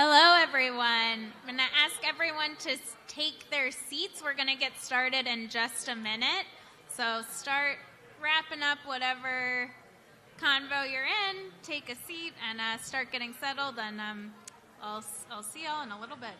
Hello, everyone. I'm going to ask everyone to take their seats. We're going to get started in just a minute. So start wrapping up whatever convo you're in, take a seat, and start getting settled. And I'll see y'all in a little bit.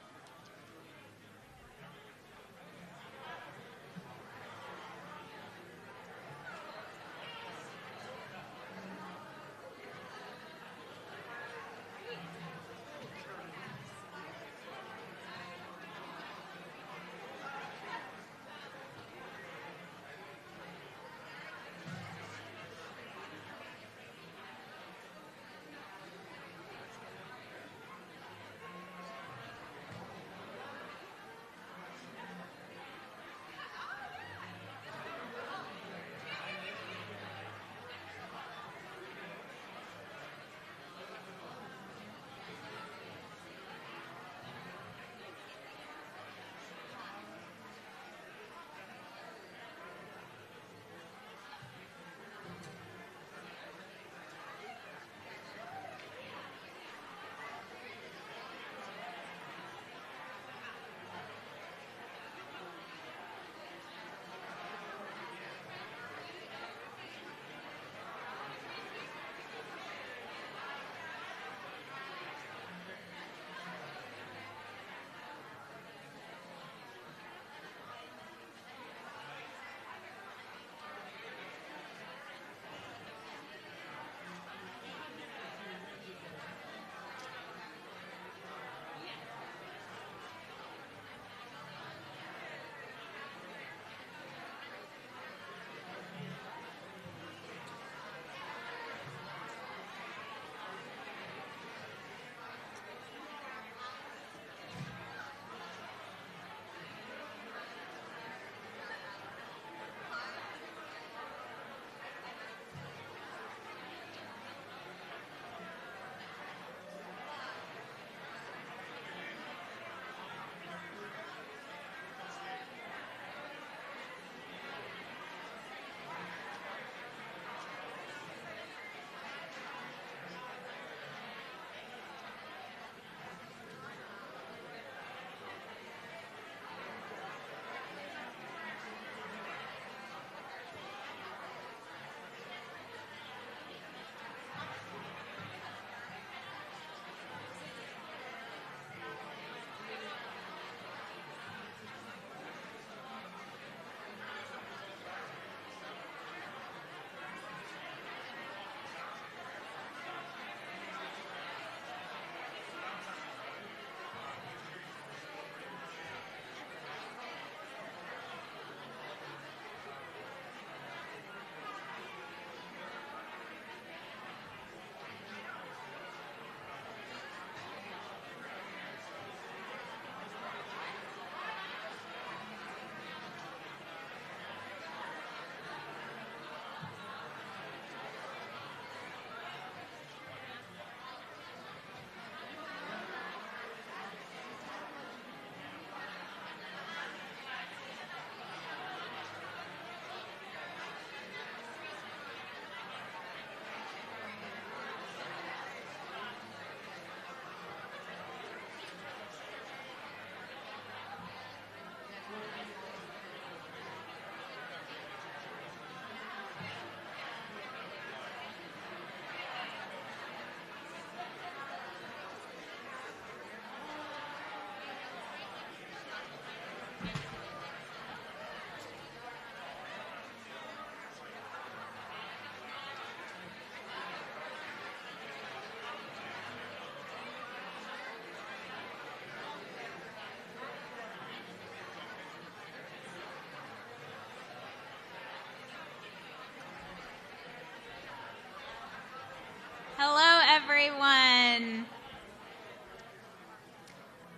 Hello, everyone.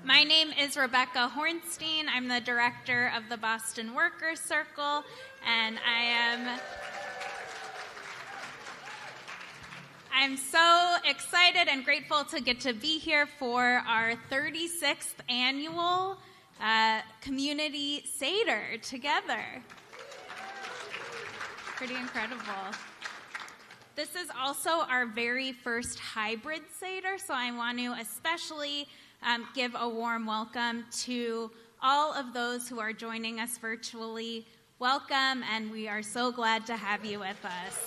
My name is Rebecca Hornstein. I'm the director of the Boston Workers Circle, and I'm so excited and grateful to get to be here for our 36th annual Community Seder together. Pretty incredible. This is also our very first hybrid Seder, so I want to especially give a warm welcome to all of those who are joining us virtually. Welcome, and we are so glad to have you with us.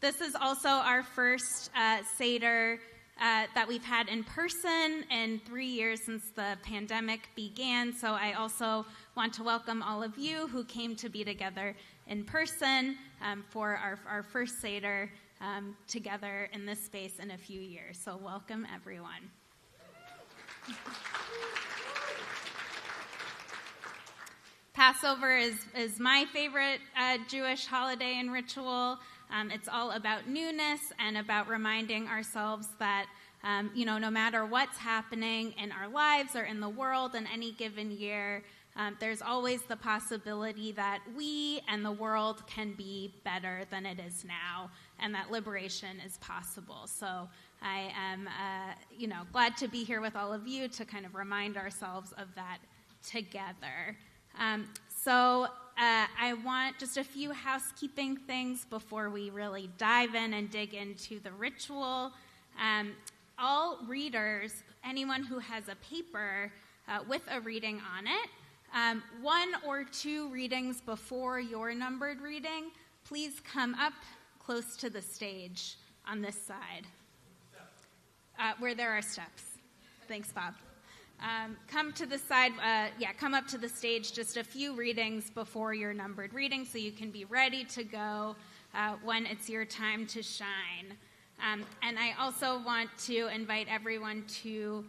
This is also our first Seder that we've had in person in 3 years since the pandemic began. So I also want to welcome all of you who came to be together in person for our first Seder together in this space in a few years. So welcome, everyone. Passover is my favorite Jewish holiday and ritual. It's all about newness and about reminding ourselves that, no matter what's happening in our lives or in the world in any given year, there's always the possibility that we and the world can be better than it is now, and that liberation is possible. So I am, glad to be here with all of you to kind of remind ourselves of that together. I want just a few housekeeping things before we really dive in and dig into the ritual. All readers, anyone who has a paper with a reading on it, 1 or 2 readings before your numbered reading, please come up close to the stage on this side, where there are steps. Thanks, Bob. Come to the side, come up to the stage just a few readings before your numbered reading so you can be ready to go when it's your time to shine. And I also want to invite everyone to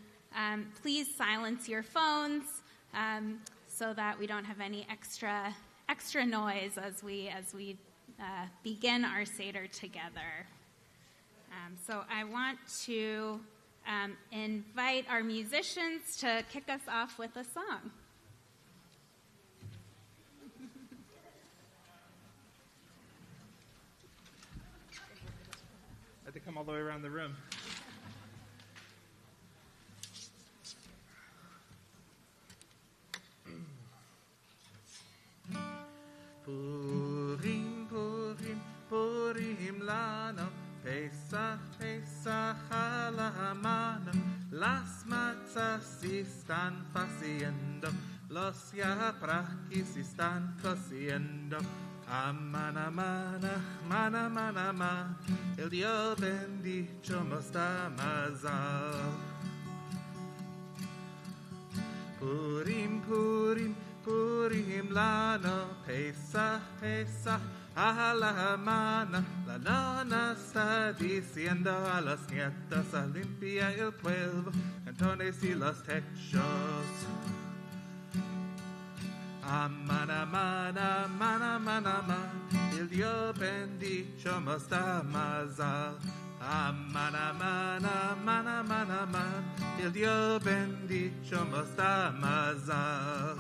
please silence your phones so that we don't have any extra noise as we begin our Seder together. So I want to invite our musicians to kick us off with a song. I had to come all the way around the room. Purim, Purim, Purim lano, Pesach, Pesach alamano, las matzas están faciendo, los yapraquis están cociendo. Aman, aman, aman, aman, aman, el Dios bendito nos da mazal. Purim, Purim, Purim lano, Pesach, Pesach, a la mana, la nona está diciendo a los nietos, a limpia el pueblo, cantones y los techos. Aman, aman, aman, aman, aman, el Dios bendito nos da mazal. Aman, aman, aman, aman, aman, el Dios bendito nos da mazal.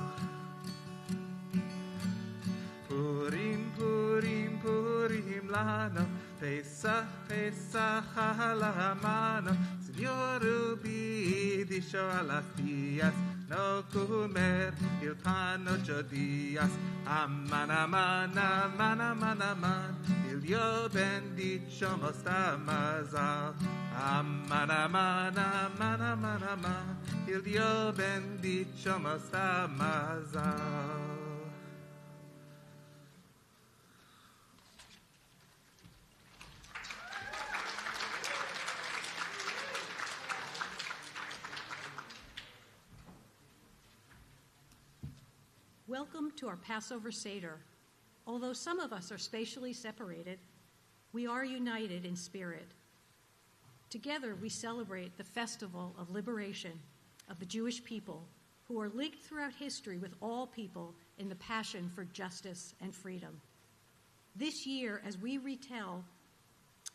Purim, Purim, Purim lano, Pesach, Pesach a la mano, Señor ubidicho a las días, no comer el pan 8 días. Aman, aman, aman, aman, aman, el Dios bendito nos da mazal. Aman, aman, aman, aman, aman, el Dios bendito nos da mazal. Welcome to our Passover Seder. Although some of us are spatially separated, we are united in spirit. Together we celebrate the festival of liberation of the Jewish people who are linked throughout history with all people in the passion for justice and freedom. This year, as we retell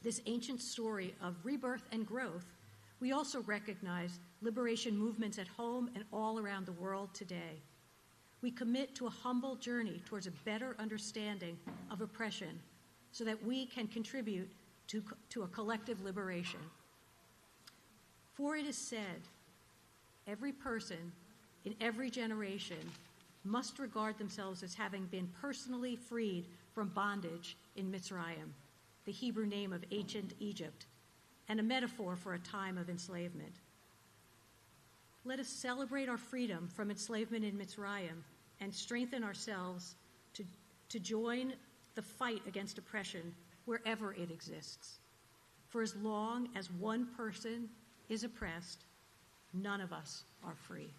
this ancient story of rebirth and growth, we also recognize liberation movements at home and all around the world today. We commit to a humble journey towards a better understanding of oppression so that we can contribute to a collective liberation. For it is said, every person in every generation must regard themselves as having been personally freed from bondage in Mitzrayim, the Hebrew name of ancient Egypt, and a metaphor for a time of enslavement. Let us celebrate our freedom from enslavement in Mitzrayim and strengthen ourselves to join the fight against oppression wherever it exists. For as long as one person is oppressed, none of us are free.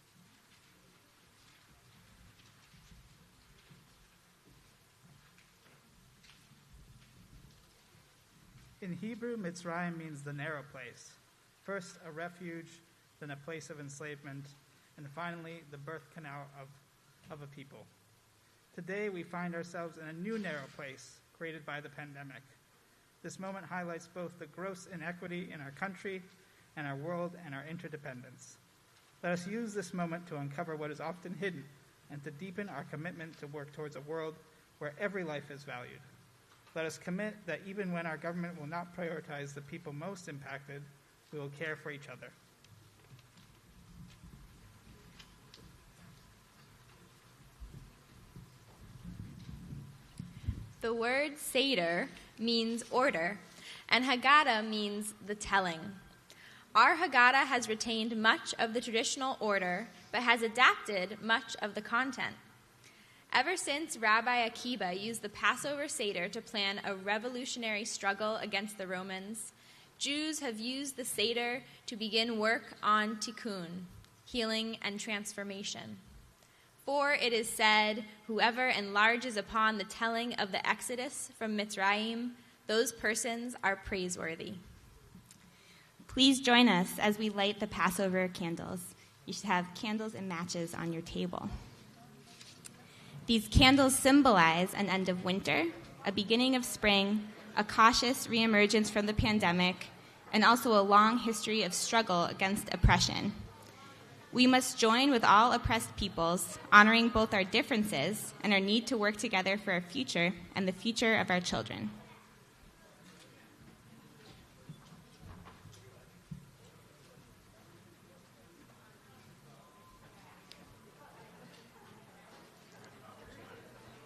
In Hebrew, Mitzrayim means the narrow place. First, a refuge, then a place of enslavement, and finally, the birth canal of a people. Today, we find ourselves in a new narrow place created by the pandemic. This moment highlights both the gross inequity in our country and our world and our interdependence. Let us use this moment to uncover what is often hidden and to deepen our commitment to work towards a world where every life is valued. Let us commit that even when our government will not prioritize the people most impacted, we will care for each other. The word Seder means order, and Haggadah means the telling. Our Haggadah has retained much of the traditional order, but has adapted much of the content. Ever since Rabbi Akiba used the Passover Seder to plan a revolutionary struggle against the Romans, Jews have used the Seder to begin work on tikkun, healing and transformation. For it is said, whoever enlarges upon the telling of the Exodus from Mitzrayim, those persons are praiseworthy. Please join us as we light the Passover candles. You should have candles and matches on your table. These candles symbolize an end of winter, a beginning of spring, a cautious reemergence from the pandemic, and also a long history of struggle against oppression. We must join with all oppressed peoples, honoring both our differences and our need to work together for our future and the future of our children.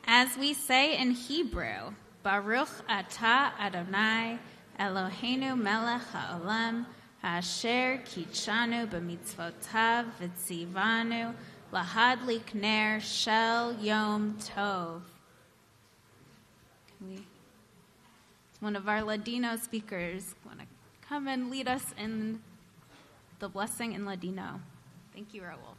As we say in Hebrew, Baruch atah Adonai Eloheinu melech haolam, asher kitshanu b'mitzvotav v'tzivanu lahadlik ner shel yom tov. One of our Ladino speakers want to come and lead us in the blessing in Ladino. Thank you, Raul.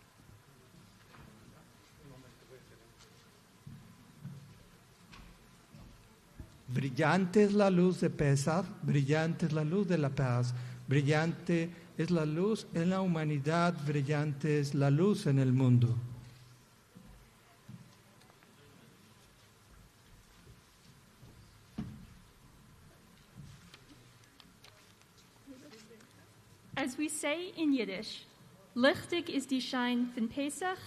Brillante es la luz de Pesach, brillante es la luz de la paz, brillante es la luz en la humanidad, brillante es la luz en el mundo. As we say in Yiddish, lichtig is die Schein von Pesach,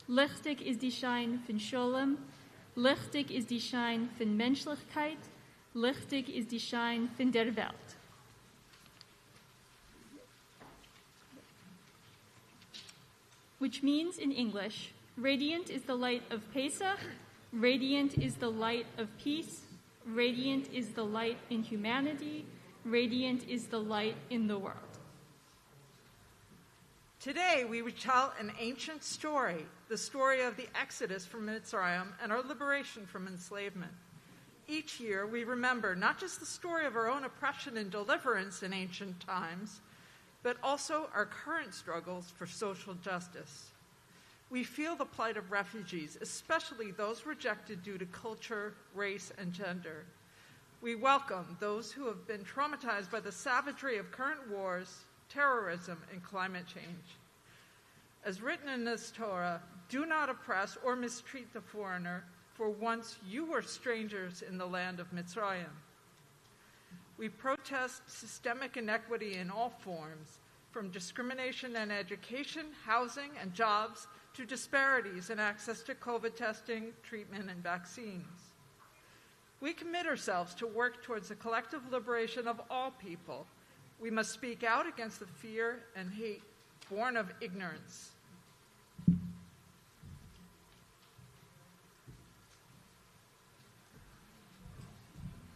lichtig is die Schein von Sholem, lichtig is die Schein von Menschlichkeit, lichtig is die Schein von der Welt. Which means in English, radiant is the light of Pesach, radiant is the light of peace, radiant is the light in humanity, radiant is the light in the world. Today, we retell an ancient story, the story of the Exodus from Mitzrayim and our liberation from enslavement. Each year, we remember not just the story of our own oppression and deliverance in ancient times, but also our current struggles for social justice. We feel the plight of refugees, especially those rejected due to culture, race, and gender. We welcome those who have been traumatized by the savagery of current wars, terrorism, and climate change. As written in this Torah, do not oppress or mistreat the foreigner, for once you were strangers in the land of Mitzrayim. We protest systemic inequity in all forms, from discrimination in education, housing, and jobs, to disparities in access to COVID testing, treatment, and vaccines. We commit ourselves to work towards the collective liberation of all people. We must speak out against the fear and hate born of ignorance.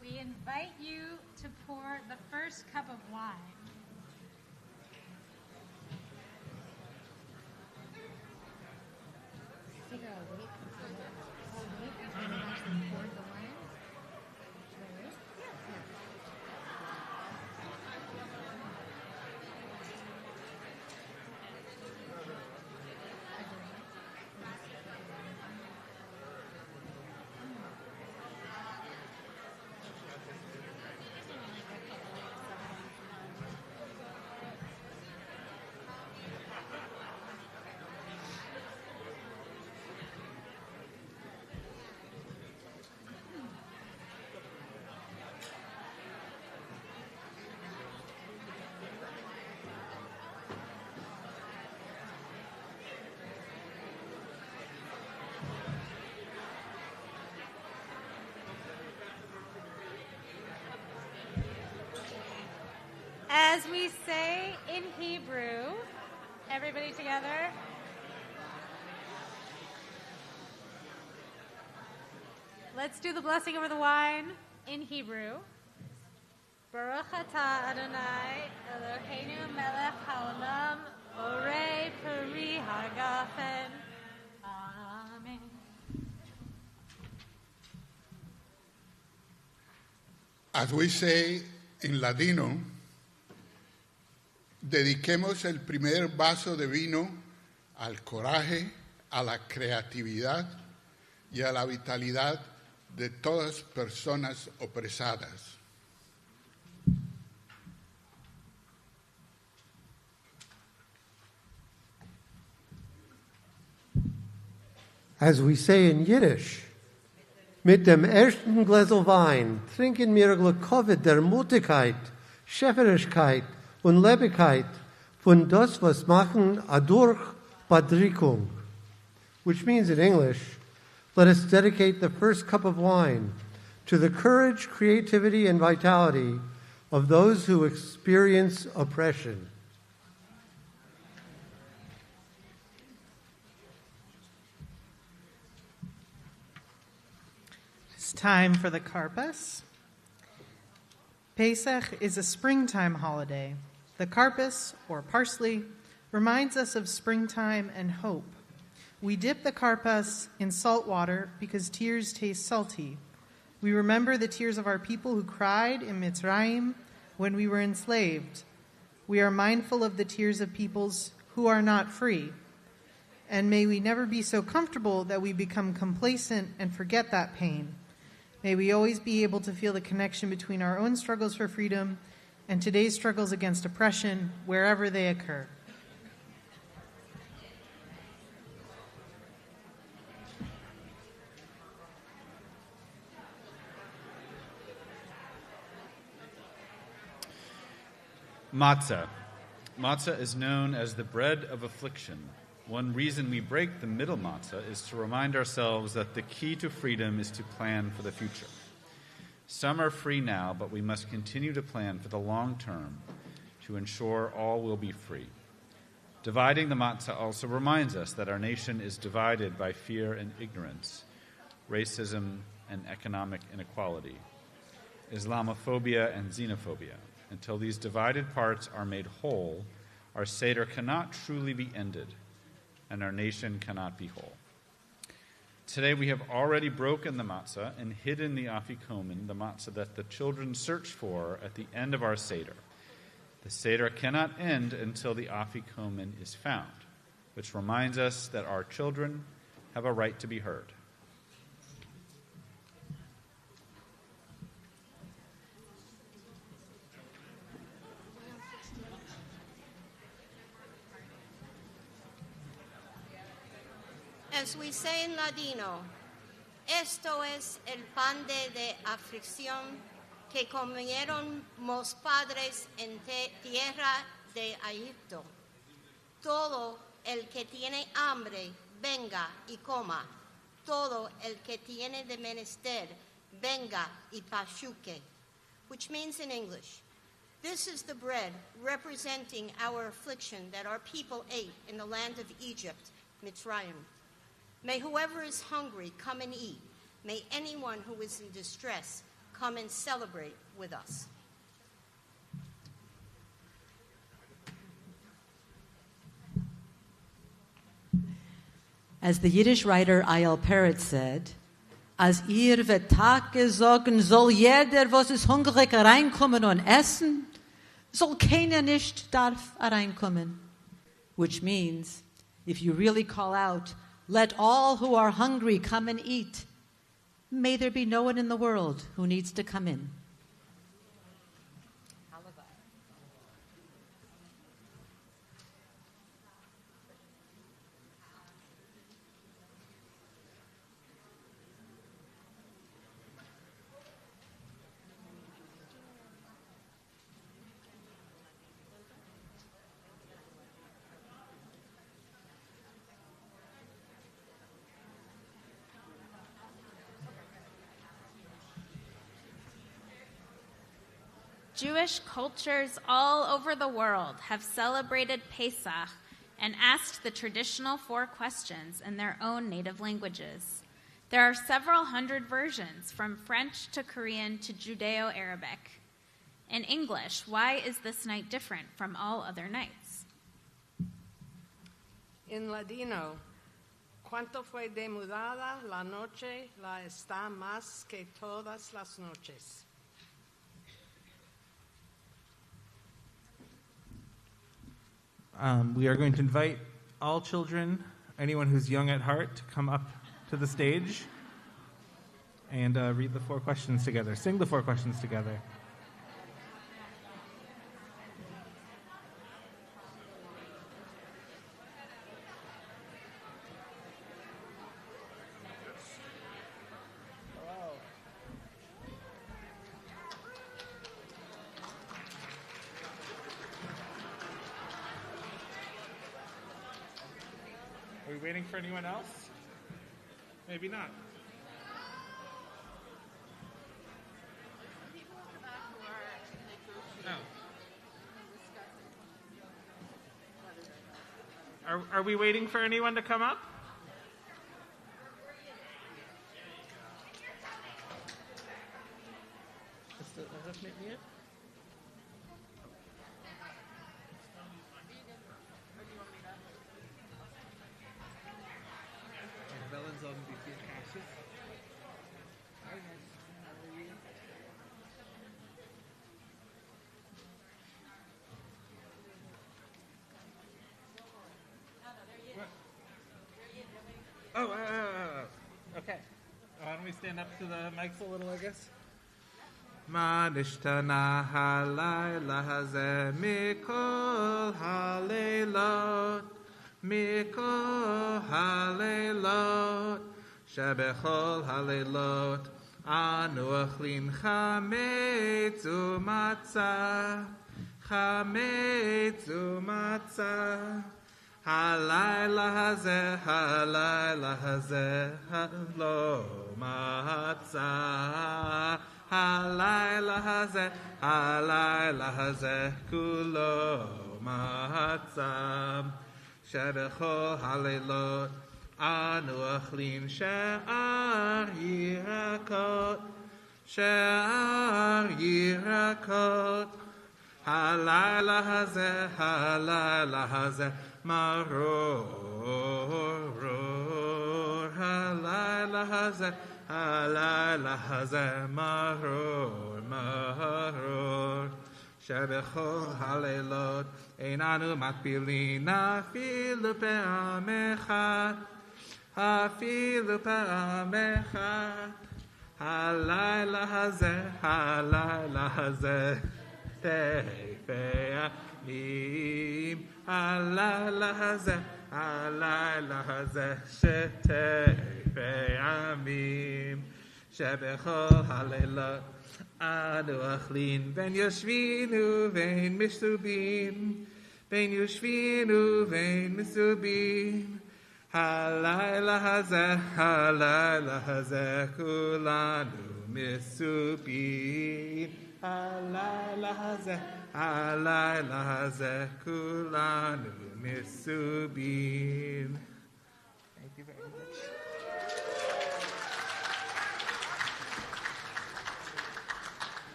We invite you to pour the first cup of wine. As we say in Hebrew, everybody together. Let's do the blessing over the wine in Hebrew. Baruch atah Adonai Eloheinu melech haolam orei peri hagafen. Amen. As we say in Ladino, dediquemos el primer vaso de vino al coraje, a la creatividad y a la vitalidad de todas personas opresadas. As we say in Yiddish, mit dem ersten Gläsel Wein trinken wir Glückovet der Mutigkeit, Schöpferischkeit und Lebendigkeit von das, was machen adurch Badrikung, which means in English, let us dedicate the first cup of wine to the courage, creativity, and vitality of those who experience oppression. It's time for the Karpas. Pesach is a springtime holiday. The karpas, or parsley, reminds us of springtime and hope. We dip the karpas in salt water because tears taste salty. We remember the tears of our people who cried in Mitzrayim when we were enslaved. We are mindful of the tears of peoples who are not free. And may we never be so comfortable that we become complacent and forget that pain. May we always be able to feel the connection between our own struggles for freedom and today's struggles against oppression, wherever they occur. Matzah. Matzah is known as the bread of affliction. One reason we break the middle matzah is to remind ourselves that the key to freedom is to plan for the future. Some are free now, but we must continue to plan for the long term to ensure all will be free. Dividing the matzah also reminds us that our nation is divided by fear and ignorance, racism and economic inequality, Islamophobia and xenophobia. Until these divided parts are made whole, our Seder cannot truly be ended, and our nation cannot be whole. Today we have already broken the matzah and hidden the afikomen, the matzah that the children search for at the end of our Seder. The Seder cannot end until the afikomen is found, which reminds us that our children have a right to be heard. As we say in Ladino, esto es el pan de aflicción que comieron los padres en tierra de Egipto. Todo el que tiene hambre, venga y coma. Todo el que tiene de menester, venga y pachuque. Which means in English, this is the bread representing our affliction that our people ate in the land of Egypt, Mitzrayim. May whoever is hungry come and eat. May anyone who is in distress come and celebrate with us. As the Yiddish writer A.L. Peretz said, Als ihr wird Tage sagen, soll jeder, was ist hungrig, reinkommen und essen, soll keiner nicht darf reinkommen. Which means, if you really call out, let all who are hungry come and eat, may there be no one in the world who needs to come in. Jewish cultures all over the world have celebrated Pesach and asked the traditional 4 questions in their own native languages. There are several hundred versions, from French to Korean to Judeo-Arabic. In English, why is this night different from all other nights? In Ladino, ¿cuánto fue demudada la noche? La está más que todas las noches. We are going to invite all children, anyone who's young at heart, to come up to the stage and read the 4 questions together, sing the 4 questions together. Are we waiting for anyone else? Maybe not. No. Are we waiting for anyone to come up? Okay. Why don't we stand up to the mics a little, I guess? Ma nishtana halayla hazeh mikol haleilot shebechol haleilot anu achlin chametz umatzah Halayla hazeh, lo matzah. Halayla hazeh, kulo matzah. Shebechol halelot, anu achlin she'ar yirakot. Halayla hazeh, maror, halayla hazeh, maror, shebechol halelot, einanu makbilin, afilu pe'am echad, halayla hazeh, tefei amim, halayla hazeh, shetefei amim, shebechol halelot, anu achlin, ben yoshvinu vein misubin, halayla hazeh, kulanu misubin, halayla hazeh, kulanu misubin. Thank you very much.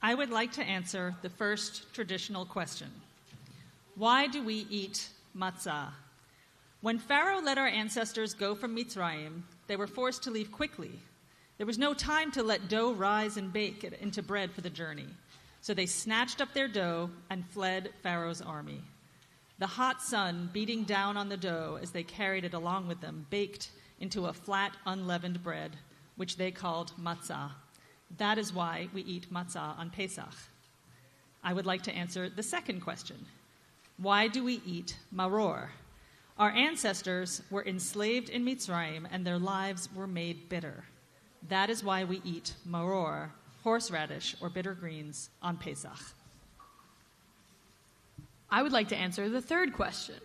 I would like to answer the first traditional question. Why do we eat matzah? When Pharaoh let our ancestors go from Mitzrayim, they were forced to leave quickly. There was no time to let dough rise and bake it into bread for the journey. So they snatched up their dough and fled Pharaoh's army. The hot sun beating down on the dough as they carried it along with them baked into a flat, unleavened bread, which they called matzah. That is why we eat matzah on Pesach. I would like to answer the second question. Why do we eat maror? Our ancestors were enslaved in Mitzrayim and their lives were made bitter. That is why we eat maror, horseradish or bitter greens, on Pesach. I would like to answer the third question.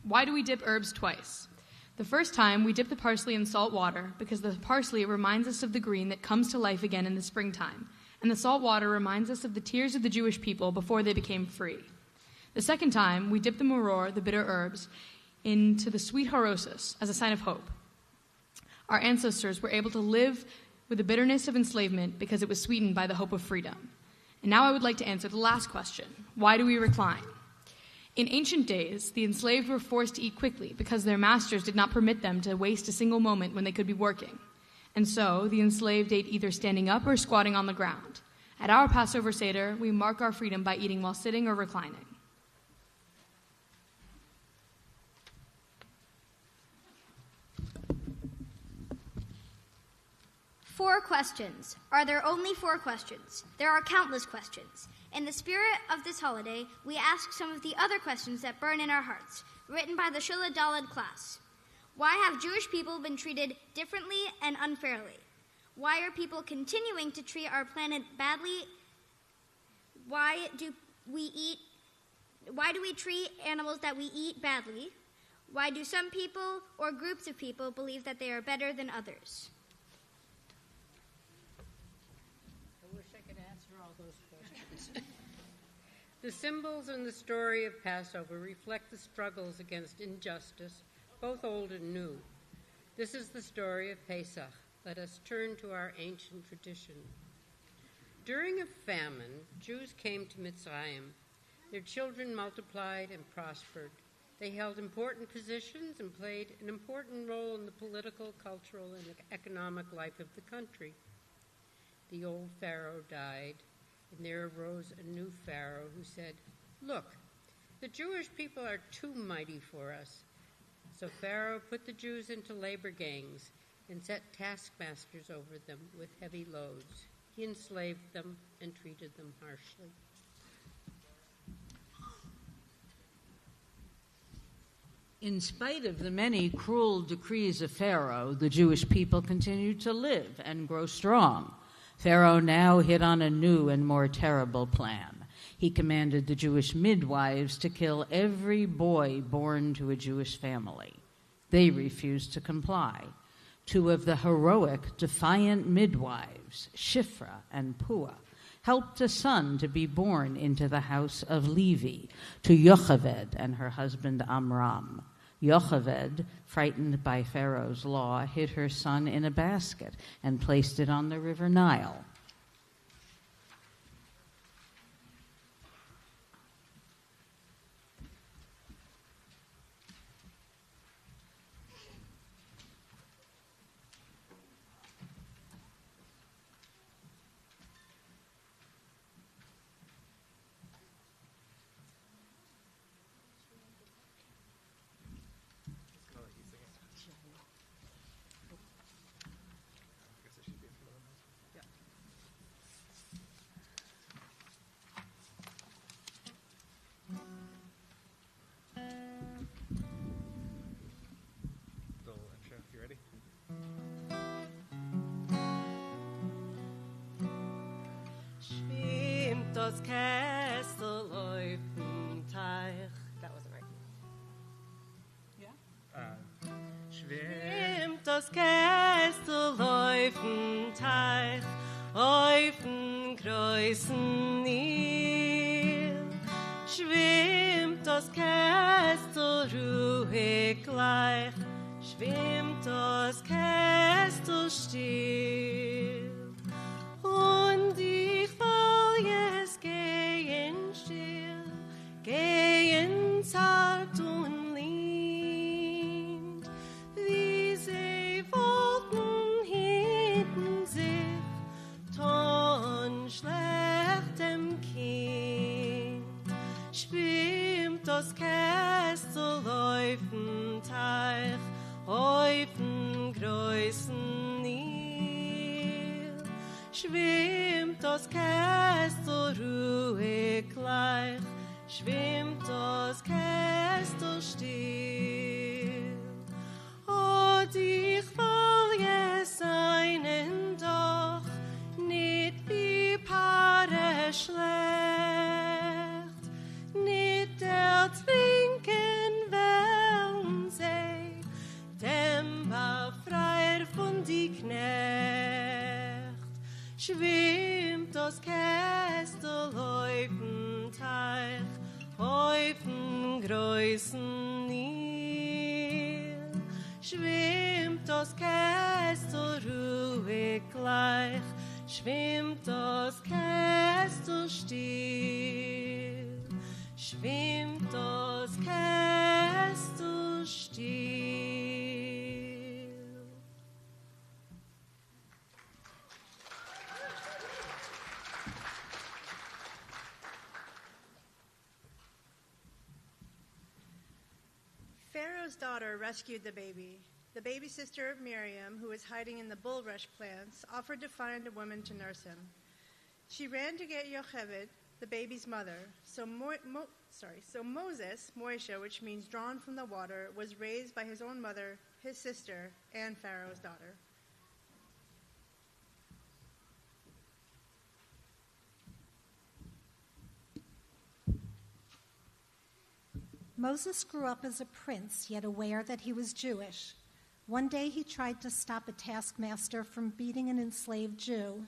Why do we dip herbs twice? The first time, we dip the parsley in salt water because the parsley reminds us of the green that comes to life again in the springtime, and the salt water reminds us of the tears of the Jewish people before they became free. The second time, we dip the maror, the bitter herbs, into the sweet harosis as a sign of hope. Our ancestors were able to live with the bitterness of enslavement because it was sweetened by the hope of freedom. And now I would like to answer the last question. Why do we recline? In ancient days, the enslaved were forced to eat quickly because their masters did not permit them to waste a single moment when they could be working. And so, the enslaved ate either standing up or squatting on the ground. At our Passover Seder, we mark our freedom by eating while sitting or reclining. Four questions. Are there only 4 questions? There are countless questions. In the spirit of this holiday, we ask some of the other questions that burn in our hearts, written by the Shula Daled class. Why have Jewish people been treated differently and unfairly? Why are people continuing to treat our planet badly? Why do we treat animals that we eat badly? Why do some people or groups of people believe that they are better than others? The symbols in the story of Passover reflect the struggles against injustice, both old and new. This is the story of Pesach. Let us turn to our ancient tradition. During a famine, Jews came to Mitzrayim. Their children multiplied and prospered. They held important positions and played an important role in the political, cultural, and economic life of the country. The old Pharaoh died. And there arose a new Pharaoh who said, "Look, the Jewish people are too mighty for us." So Pharaoh put the Jews into labor gangs and set taskmasters over them with heavy loads. He enslaved them and treated them harshly. In spite of the many cruel decrees of Pharaoh, the Jewish people continued to live and grow strong. Pharaoh now hit on a new and more terrible plan. He commanded the Jewish midwives to kill every boy born to a Jewish family. They refused to comply. 2 of the heroic, defiant midwives, Shifra and Pua, helped a son to be born into the house of Levi, to Yocheved and her husband Amram. Yocheved, frightened by Pharaoh's law, hid her son in a basket and placed it on the river Nile. das Kästel laufen Teich. That wasn't right. Schwimmt das Kästel laufen Teich, laufen größen Nil. Schwimmt das Kästel ruhig gleich, schwimmt das Kästel still. Und ich will jetzt gehen still, gehen zart und lind, wie sie wollten hinten sich, ton schlechtem Kind. Schwimmt das Kästel laufen Teich, laufen größen Nil. Schwimmt das Kästel ruhig gleich, schwimmt das Kästel still. Und ich will jetzt einen doch nicht wie Paare schlecht, nicht der trinken Wellensee, dem war freier von die Knecht. Schwimmt das Kästel laufen Teich, laufen größen Nil. Schwimmt das Kästel ruhig gleich, schwimmt das Kästel still. Schwimmt das Kästel still. Pharaoh's daughter rescued the baby. The baby sister of Miriam, who was hiding in the bulrush plants, offered to find a woman to nurse him. She ran to get Yocheved, the baby's mother. So Moses, Moishe, which means drawn from the water, was raised by his own mother, his sister, and Pharaoh's daughter. Moses grew up as a prince, yet aware that he was Jewish. One day he tried to stop a taskmaster from beating an enslaved Jew.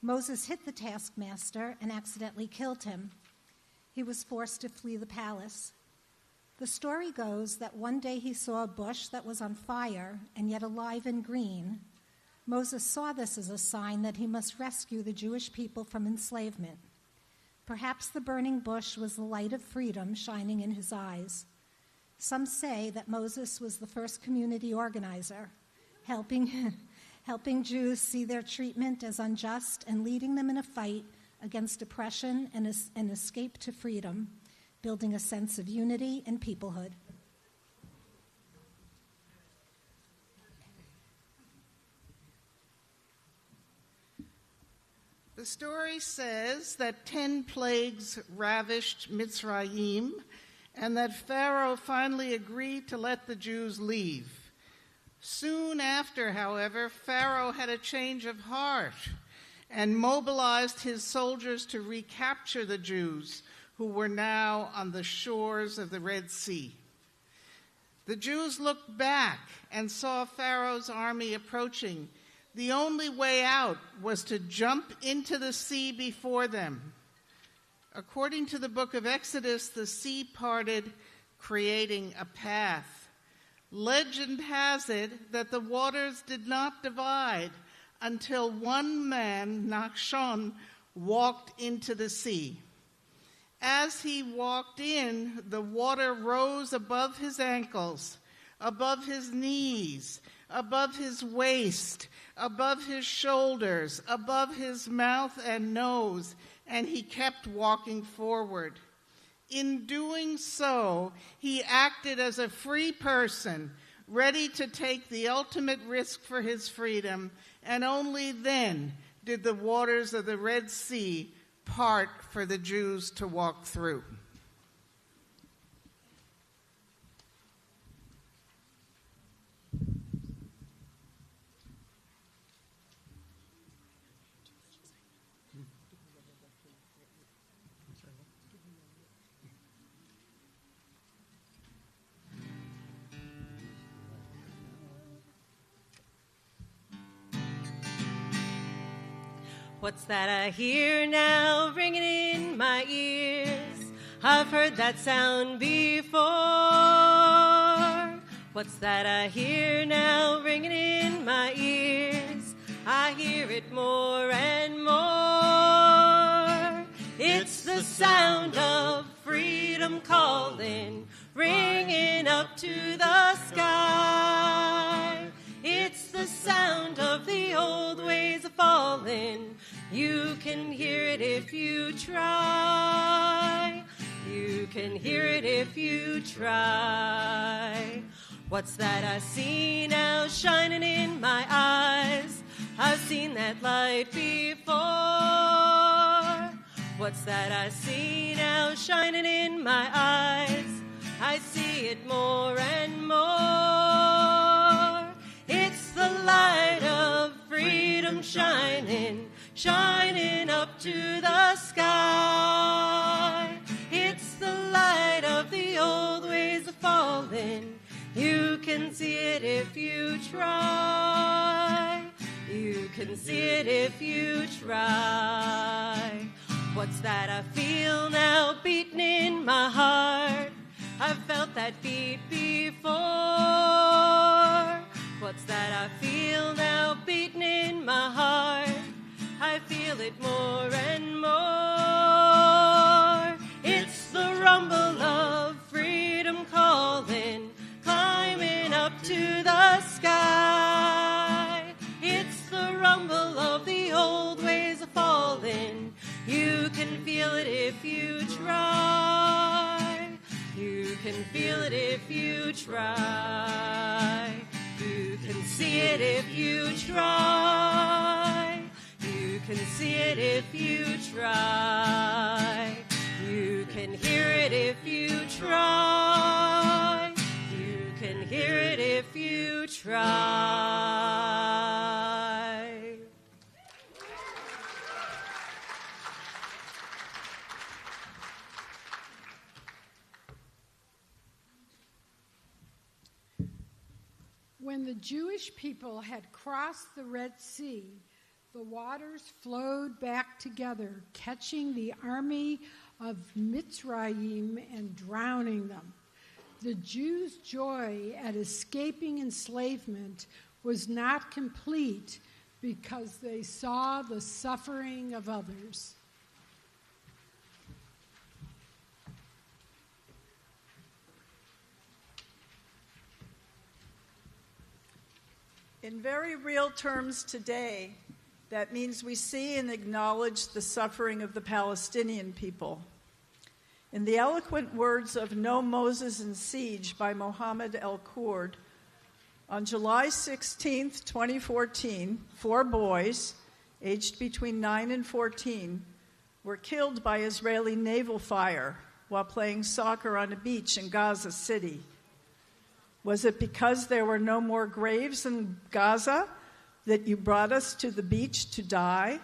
Moses hit the taskmaster and accidentally killed him. He was forced to flee the palace. The story goes that one day he saw a bush that was on fire and yet alive and green. Moses saw this as a sign that he must rescue the Jewish people from enslavement. Perhaps the burning bush was the light of freedom shining in his eyes. Some say that Moses was the first community organizer, helping Jews see their treatment as unjust and leading them in a fight against oppression and escape to freedom, building a sense of unity and peoplehood. The story says that 10 plagues ravished Mitzrayim and that Pharaoh finally agreed to let the Jews leave. Soon after, however, Pharaoh had a change of heart and mobilized his soldiers to recapture the Jews who were now on the shores of the Red Sea. The Jews looked back and saw Pharaoh's army approaching. The only way out was to jump into the sea before them. According to the book of Exodus, the sea parted, creating a path. Legend has it that the waters did not divide until one man, Nachshon, walked into the sea. As he walked in, the water rose above his ankles, above his knees, above his waist, above his shoulders, above his mouth and nose, and he kept walking forward. In doing so, he acted as a free person, ready to take the ultimate risk for his freedom, and only then did the waters of the Red Sea part for the Jews to walk through. What's that I hear now ringing in my ears? I've heard that sound before. What's that I hear now ringing in my ears? I hear it more and more. It's the sound of freedom calling, ringing up to the sky. It's the sound of the old ways of falling. You can hear it if you try. You can hear it if you try. What's that I see now shining in my eyes? I've seen that light before. What's that I see now shining in my eyes? I see it more and more. It's the light of freedom shining, shining up to the sky. It's the light of the old ways of falling. You can see it if you try. You can see it if you try. What's that I feel now beating in my heart? I've felt that beat before. What's that I feel now beating in my heart? I feel it more and more. It's the rumble of freedom calling, climbing up to the sky. It's the rumble of the old ways of falling. You can feel it if you try. You can feel it if you try. You can see it if you try. You can see it if you try. You can hear it if you try. You can hear it if you try. When the Jewish people had crossed the Red Sea, the waters flowed back together, catching the army of Mitzrayim and drowning them. The Jews' joy at escaping enslavement was not complete because they saw the suffering of others. In very real terms today, that means we see and acknowledge the suffering of the Palestinian people. In the eloquent words of No Moses in Siege by Mohammed El-Kurd, on July 16, 2014, 4 boys, aged between 9 and 14, were killed by Israeli naval fire while playing soccer on a beach in Gaza City. Was it because there were no more graves in Gaza that you brought us to the beach to die?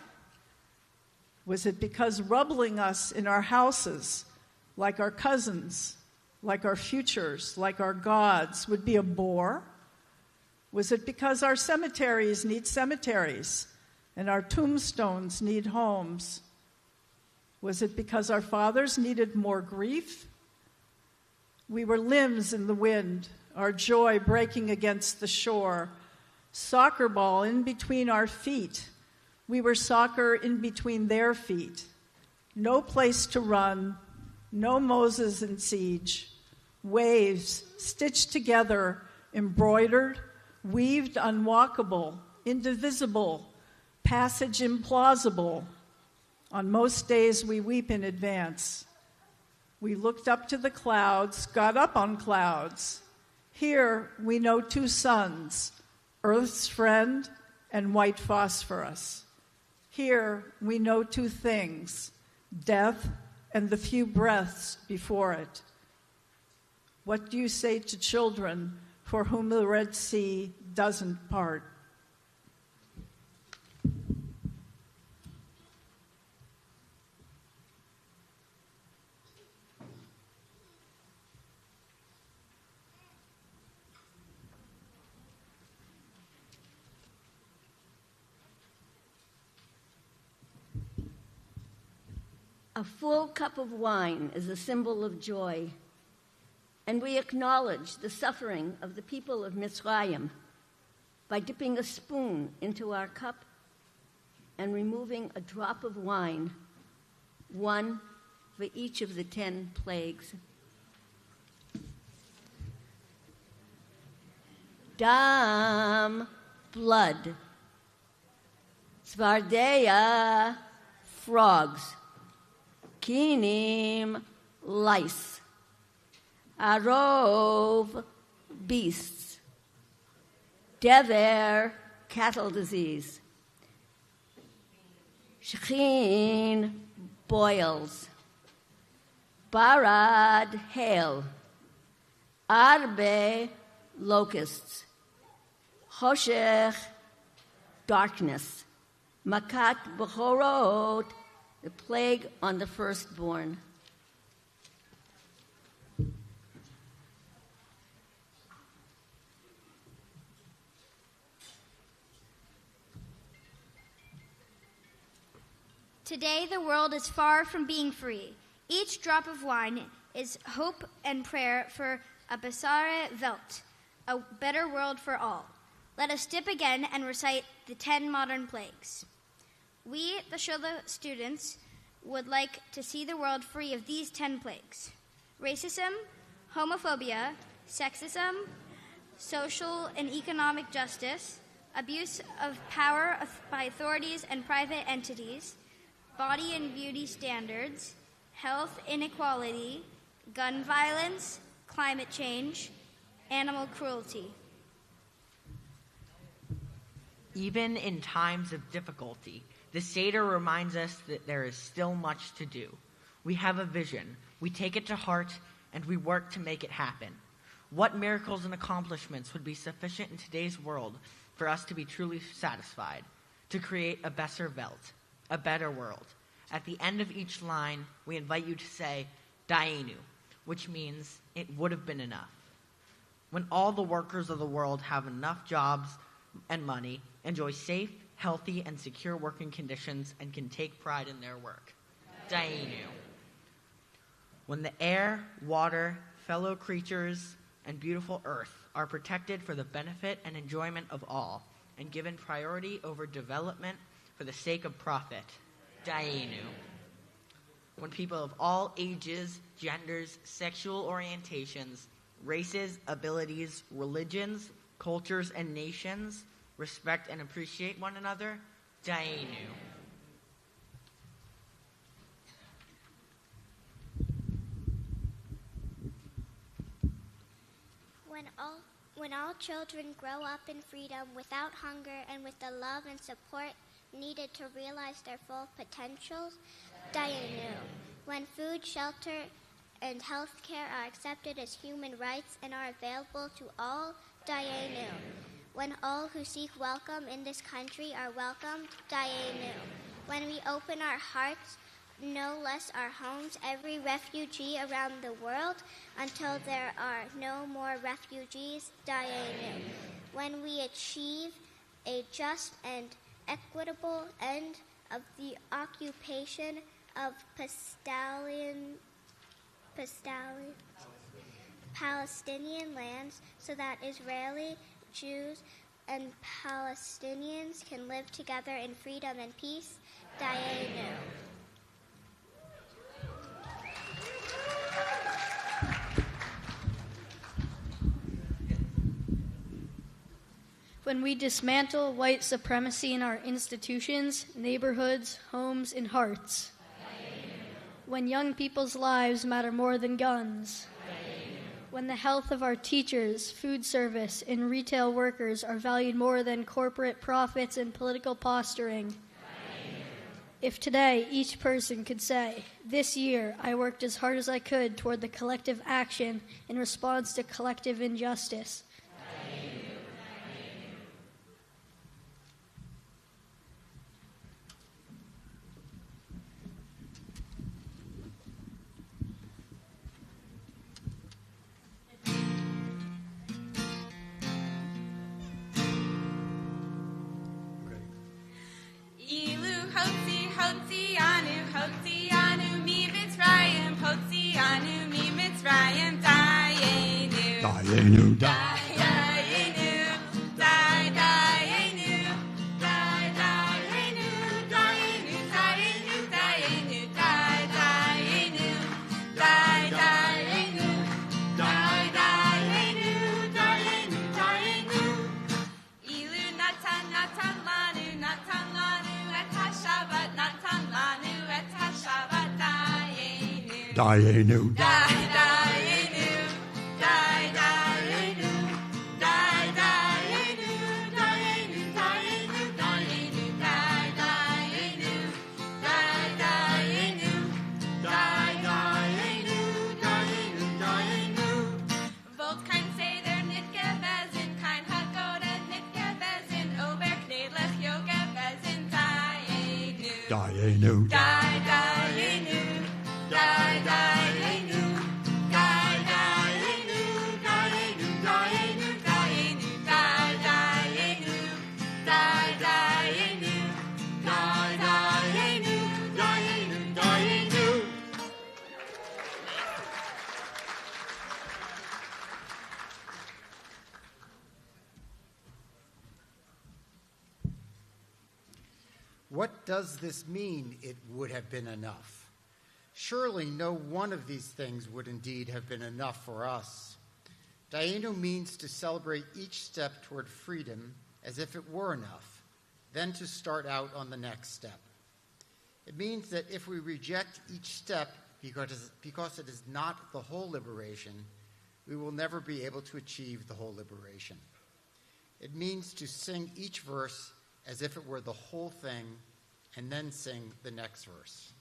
Was it because rubbling us in our houses, like our cousins, like our futures, like our gods, would be a bore? Was it because our cemeteries need cemeteries and our tombstones need homes? Was it because our fathers needed more grief? We were limbs in the wind, our joy breaking against the shore, soccer ball in between our feet. We were soccer in between their feet. No place to run, no Moses in Siege. Waves stitched together, embroidered, weaved unwalkable, indivisible, passage implausible. On most days we weep in advance. We looked up to the clouds, got up on clouds. Here we know 2 suns, Earth's friend and white phosphorus. Here we know 2 things, death and the few breaths before it. What do you say to children for whom the Red Sea doesn't part? A full cup of wine is a symbol of joy, and we acknowledge the suffering of the people of Mitzrayim by dipping a spoon into our cup and removing a drop of wine, one for each of the 10 plagues. Dam, blood. Svardeya, frogs. Kinim, lice. Arov, beasts. Dever, cattle disease. Shechin, boils. Barad, hail. Arbe, locusts. Choshech, darkness. Makat bechorot, the plague on the firstborn. Today, the world is far from being free. Each drop of wine is hope and prayer for a bessare Welt, a better world for all. Let us dip again and recite the 10 modern plagues. We, the Shula students, would like to see the world free of these 10 plagues: racism, homophobia, sexism, social and economic justice, abuse of power by authorities and private entities, body and beauty standards, health inequality, gun violence, climate change, animal cruelty. Even in times of difficulty, the Seder reminds us that there is still much to do. We have a vision, we take it to heart, and we work to make it happen. What miracles and accomplishments would be sufficient in today's world for us to be truly satisfied, to create a besser Welt, a better world? At the end of each line, we invite you to say, Dainu, which means it would have been enough. When all the workers of the world have enough jobs and money, enjoy safe, healthy, and secure working conditions, and can take pride in their work. Dainu. When the air, water, fellow creatures, and beautiful earth are protected for the benefit and enjoyment of all, and given priority over development for the sake of profit. Dainu. When people of all ages, genders, sexual orientations, races, abilities, religions, cultures, and nations respect and appreciate one another. Dainu. When all children grow up in freedom without hunger and with the love and support needed to realize their full potentials. Dainu. When food, shelter, and health care are accepted as human rights and are available to all. Dainu. When all who seek welcome in this country are welcomed. Dainu. When we open our hearts, no less our homes, every refugee around the world until there are no more refugees. Dainu. When we achieve a just and equitable end of the occupation of Palestinian lands so that Israeli, Jews, and Palestinians can live together in freedom and peace. Dainu. When we dismantle white supremacy in our institutions, neighborhoods, homes, and hearts. When young people's lives matter more than guns. When the health of our teachers, food service, and retail workers are valued more than corporate profits and political posturing. If today each person could say, "This year I worked as hard as I could toward the collective action in response to collective injustice." Ilu hotzi hotzi anu mi Dayenu, Dayenu, Dayenu, What does this mean, it would have been enough? Surely no one of these things would indeed have been enough for us. Dayenu means to celebrate each step toward freedom as if it were enough, then to start out on the next step. It means that if we reject each step because it is not the whole liberation, we will never be able to achieve the whole liberation. It means to sing each verse as if it were the whole thing, and then sing the next verse.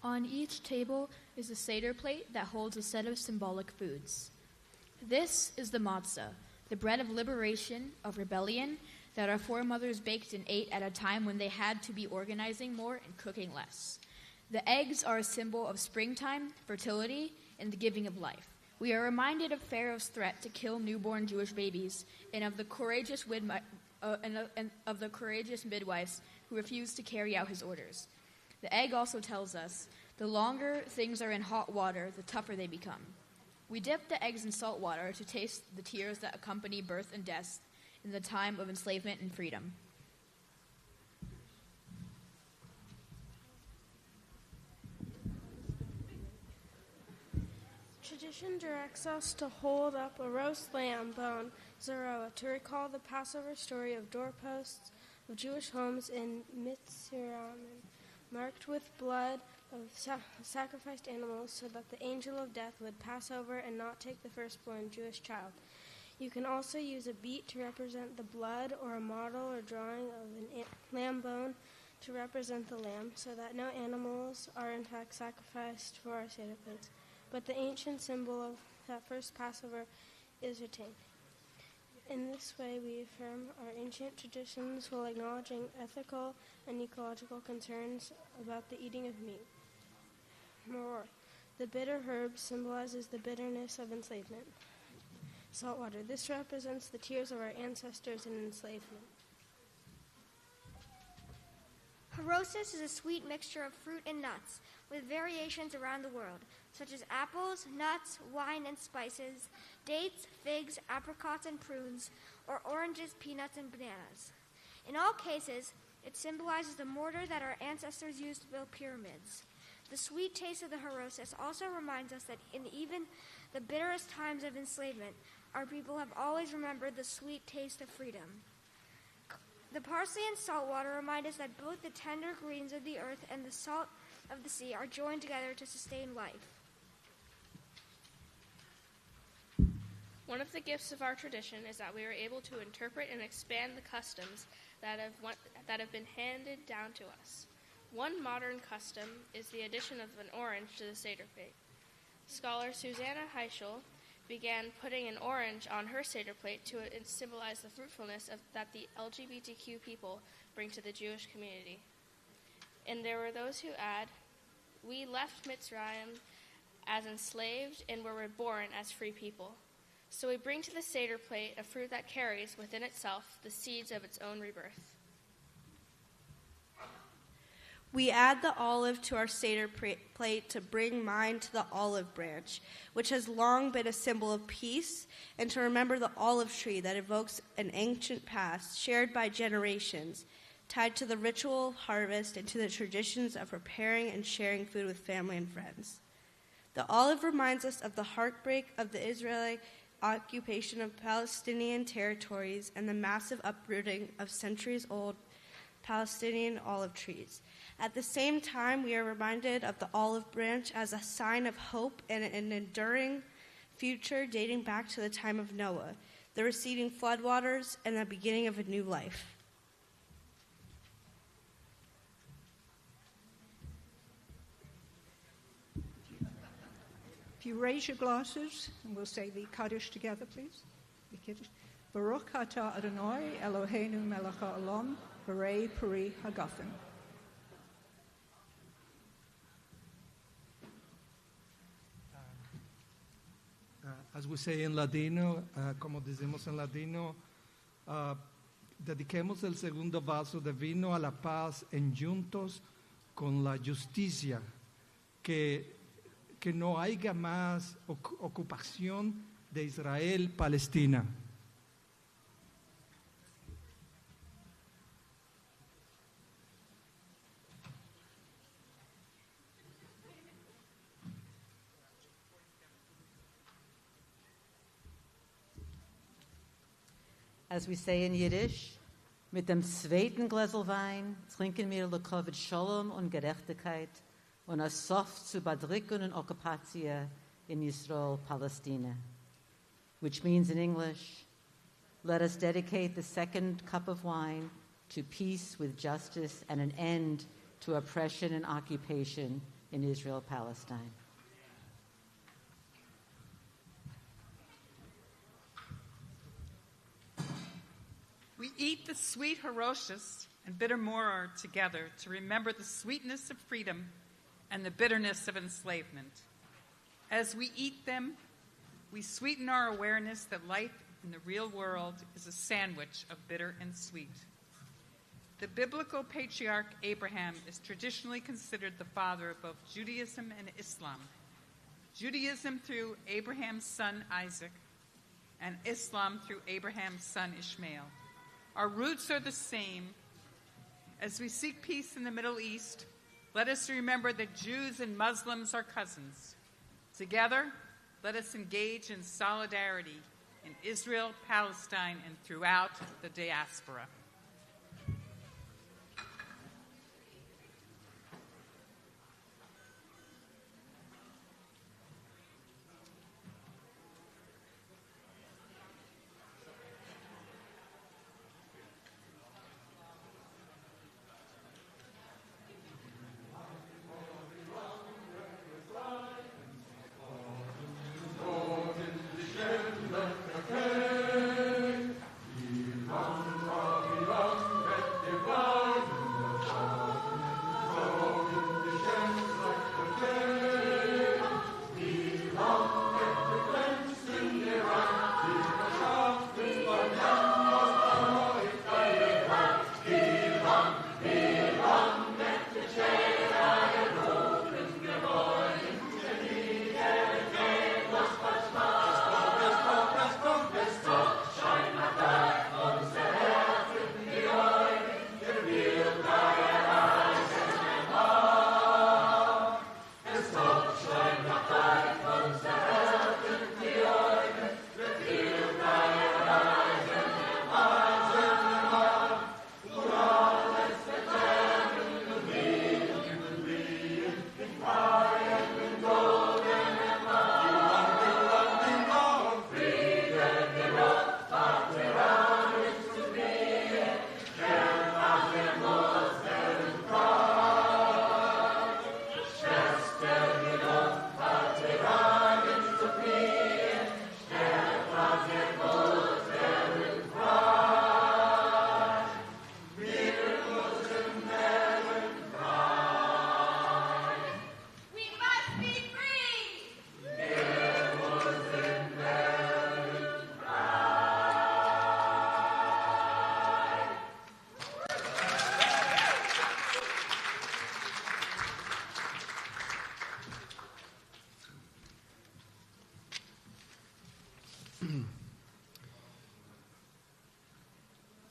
On each table is a Seder plate that holds a set of symbolic foods. This is the matzah, the bread of liberation, of rebellion, that our foremothers baked and ate at a time when they had to be organizing more and cooking less. The eggs are a symbol of springtime, fertility, and the giving of life. We are reminded of Pharaoh's threat to kill newborn Jewish babies and of the courageous midwives who refused to carry out his orders. The egg also tells us, the longer things are in hot water, the tougher they become. We dip the eggs in salt water to taste the tears that accompany birth and death in the time of enslavement and freedom. Tradition directs us to hold up a roast lamb bone, zerah, to recall the Passover story of doorposts of Jewish homes in Mitzrayim, marked with blood of sacrificed animals so that the angel of death would pass over and not take the firstborn Jewish child. You can also use a beet to represent the blood, or a model or drawing of an lamb bone to represent the lamb, so that no animals are in fact sacrificed for our Seder plates. But the ancient symbol of that first Passover is retained. In this way, we affirm our ancient traditions while acknowledging ethical and ecological concerns about the eating of meat. Moreover, the bitter herb symbolizes the bitterness of enslavement. Salt water. This represents the tears of our ancestors in enslavement. Harosis is a sweet mixture of fruit and nuts, with variations around the world, such as apples, nuts, wine and spices, dates, figs, apricots and prunes, or oranges, peanuts, and bananas. In all cases, it symbolizes the mortar that our ancestors used to build pyramids. The sweet taste of the harosis also reminds us that in even the bitterest times of enslavement, our people have always remembered the sweet taste of freedom. The parsley and salt water remind us that both the tender greens of the earth and the salt of the sea are joined together to sustain life. One of the gifts of our tradition is that we are able to interpret and expand the customs that have been handed down to us. One modern custom is the addition of an orange to the Seder plate. Scholar Susanna Heischel began putting an orange on her Seder plate to symbolize the fruitfulness that the LGBTQ people bring to the Jewish community. And there were those who add, we left Mitzrayim as enslaved and were reborn as free people. So we bring to the Seder plate a fruit that carries within itself the seeds of its own rebirth. We add the olive to our Seder plate to bring mind to the olive branch, which has long been a symbol of peace, and to remember the olive tree that evokes an ancient past shared by generations, tied to the ritual harvest and to the traditions of preparing and sharing food with family and friends. The olive reminds us of the heartbreak of the Israeli occupation of Palestinian territories and the massive uprooting of centuries-old Palestinian olive trees. At the same time, we are reminded of the olive branch as a sign of hope and an enduring future dating back to the time of Noah, the receding floodwaters, and the beginning of a new life. If you raise your glasses, and we'll say the Kaddish together, please. The Kiddush. Baruch atah Adonai Eloheinu melech ha'olam, Berei peri hagafen. As we say in Ladino, como decimos en Ladino, dediquemos el segundo vaso de vino a la paz en juntos con la justicia, que no haya más ocupación de Israel-Palestina. As we say in Yiddish, mit dem zweiten Gläsel Wein trinken wir Lekovet Shalom und Gerechtigkeit und a Sof zu Badrikun und Okkupatsia in Israel, Palestina. Which means in English, let us dedicate the second cup of wine to peace with justice and an end to oppression and occupation in Israel, Palestine. We eat the sweet haroshas and bitter moror together to remember the sweetness of freedom and the bitterness of enslavement. As we eat them, we sweeten our awareness that life in the real world is a sandwich of bitter and sweet. The biblical patriarch Abraham is traditionally considered the father of both Judaism and Islam. Judaism through Abraham's son Isaac, and Islam through Abraham's son Ishmael. Our roots are the same. As we seek peace in the Middle East, let us remember that Jews and Muslims are cousins. Together, let us engage in solidarity in Israel, Palestine, and throughout the diaspora. Amen.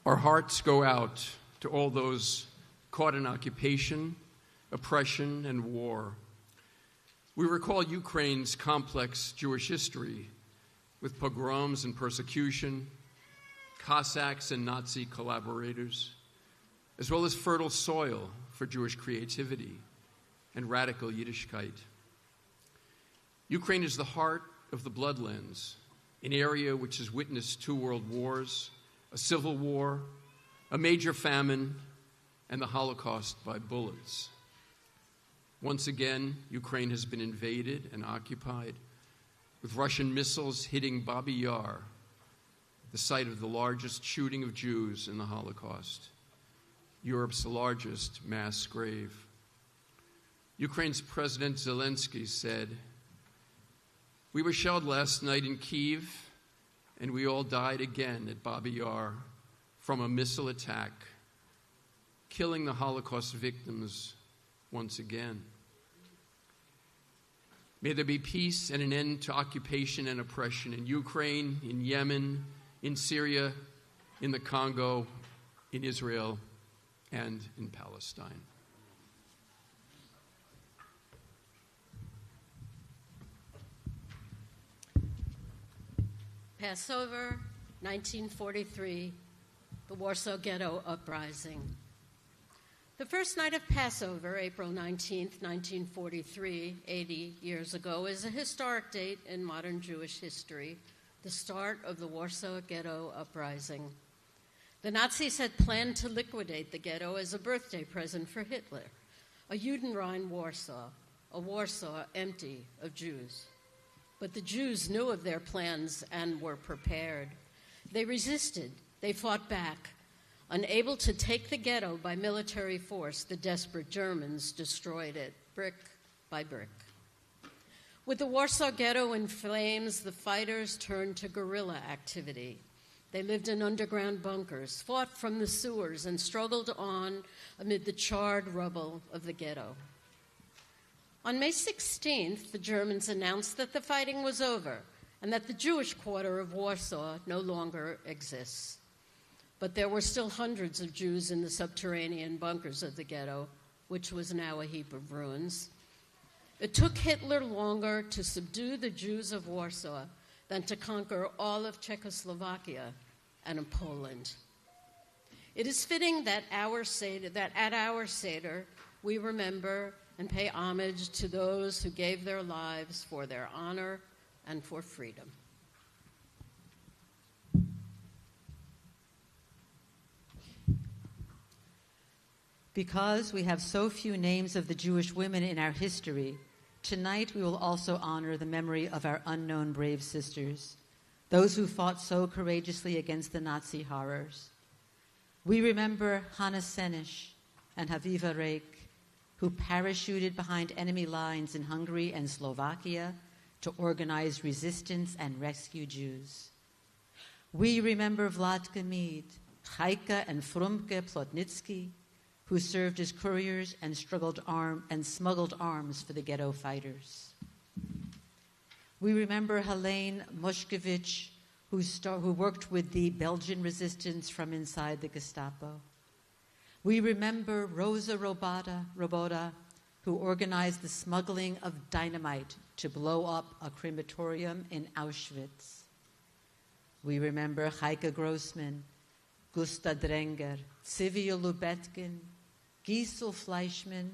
Our hearts go out to all those caught in occupation, oppression, and war. We recall Ukraine's complex Jewish history with pogroms and persecution, Cossacks and Nazi collaborators, as well as fertile soil for Jewish creativity and radical Yiddishkeit. Ukraine is the heart of the Bloodlands, an area which has witnessed 2 world wars, a civil war, a major famine, and the Holocaust by bullets. Once again, Ukraine has been invaded and occupied, with Russian missiles hitting Babi Yar, the site of the largest shooting of Jews in the Holocaust, Europe's largest mass grave. Ukraine's President Zelensky said, "We were shelled last night in Kyiv, and we all died again at Babi Yar from a missile attack, killing the Holocaust victims once again." May there be peace and an end to occupation and oppression in Ukraine, in Yemen, in Syria, in the Congo, in Israel, and in Palestine. Passover, 1943, the Warsaw Ghetto Uprising. The first night of Passover, April 19th, 1943, 80 years ago, is a historic date in modern Jewish history, the start of the Warsaw Ghetto Uprising. The Nazis had planned to liquidate the ghetto as a birthday present for Hitler, a Judenrein Warsaw, a Warsaw empty of Jews. But the Jews knew of their plans and were prepared. They resisted. They fought back. Unable to take the ghetto by military force, the desperate Germans destroyed it, brick by brick. With the Warsaw Ghetto in flames, the fighters turned to guerrilla activity. They lived in underground bunkers, fought from the sewers, and struggled on amid the charred rubble of the ghetto. On May 16th, the Germans announced that the fighting was over and that the Jewish quarter of Warsaw no longer exists. But there were still hundreds of Jews in the subterranean bunkers of the ghetto, which was now a heap of ruins. It took Hitler longer to subdue the Jews of Warsaw than to conquer all of Czechoslovakia and of Poland. It is fitting that at our Seder we remember and pay homage to those who gave their lives for their honor and for freedom. Because we have so few names of the Jewish women in our history, tonight we will also honor the memory of our unknown brave sisters, those who fought so courageously against the Nazi horrors. We remember Hannah Senish and Haviva Reik, who parachuted behind enemy lines in Hungary and Slovakia to organize resistance and rescue Jews. We remember Vladka Mead, Chaika and Frumke Plotnitsky, who served as couriers and smuggled arms for the ghetto fighters. We remember Helene Moshkevich, who worked with the Belgian resistance from inside the Gestapo. We remember Rosa Roboda, who organized the smuggling of dynamite to blow up a crematorium in Auschwitz. We remember Heike Grossman, Gusta Drenger, Sivia Lubetkin, Gisel Fleischmann,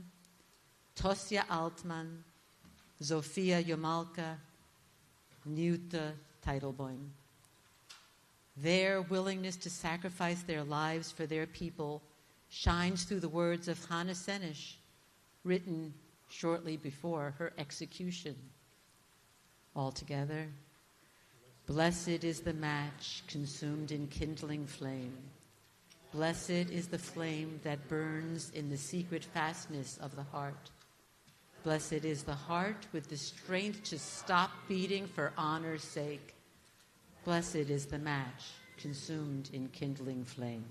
Tosja Altmann, Zofia Jomalka, Newta Teitelboim. Their willingness to sacrifice their lives for their people shines through the words of Hannah Senish, written shortly before her execution. Altogether, blessed is the match consumed in kindling flame. Blessed is the flame that burns in the secret fastness of the heart. Blessed is the heart with the strength to stop beating for honor's sake. Blessed is the match consumed in kindling flame.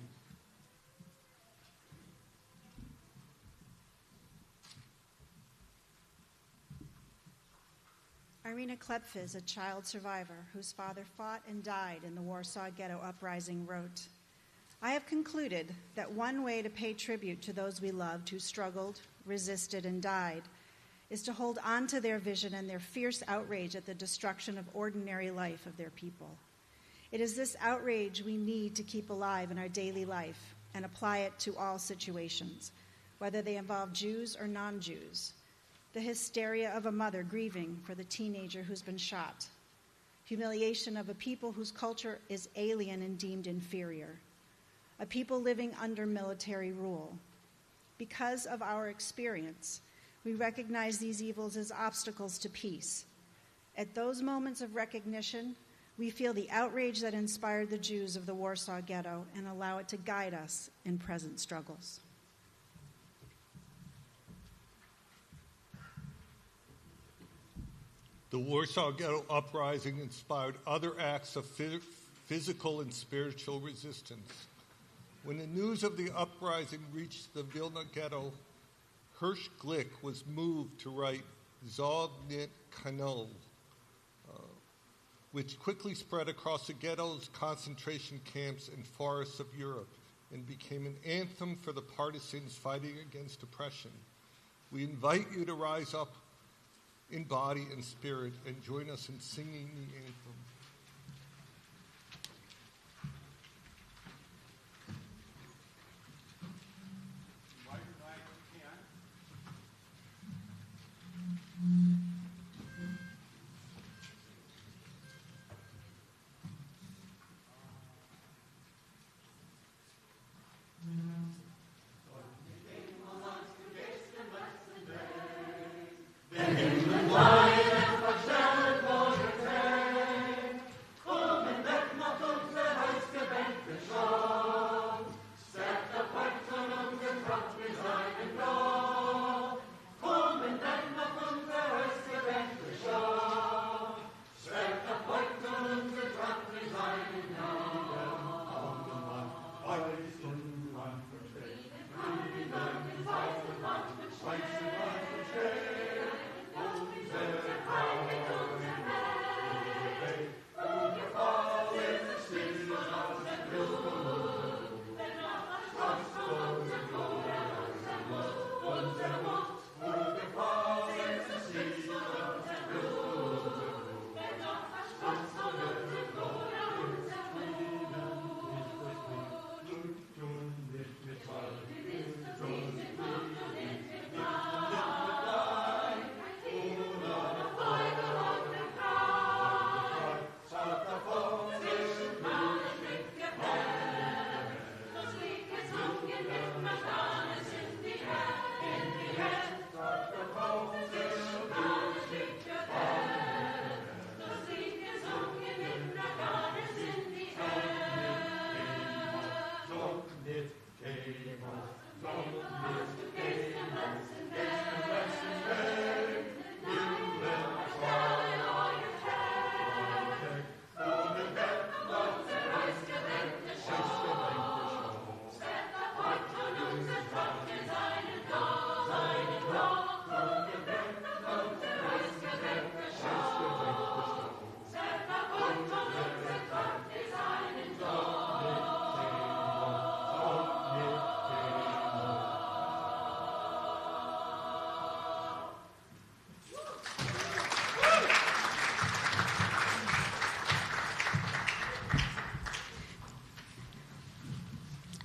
Irina Klepfiz, a child survivor whose father fought and died in the Warsaw Ghetto Uprising, wrote, I have concluded that one way to pay tribute to those we loved who struggled, resisted, and died is to hold on to their vision and their fierce outrage at the destruction of ordinary life of their people. It is this outrage we need to keep alive in our daily life and apply it to all situations, whether they involve Jews or non-Jews. The hysteria of a mother grieving for the teenager who's been shot, humiliation of a people whose culture is alien and deemed inferior, a people living under military rule. Because of our experience, we recognize these evils as obstacles to peace. At those moments of recognition, we feel the outrage that inspired the Jews of the Warsaw Ghetto and allow it to guide us in present struggles. The Warsaw Ghetto Uprising inspired other acts of physical and spiritual resistance. When the news of the uprising reached the Vilna Ghetto, Hirsch Glick was moved to write Zodnit Kanol, which quickly spread across the ghettos, concentration camps, and forests of Europe, and became an anthem for the partisans fighting against oppression. We invite you to rise up in body and spirit and join us in singing the anthem.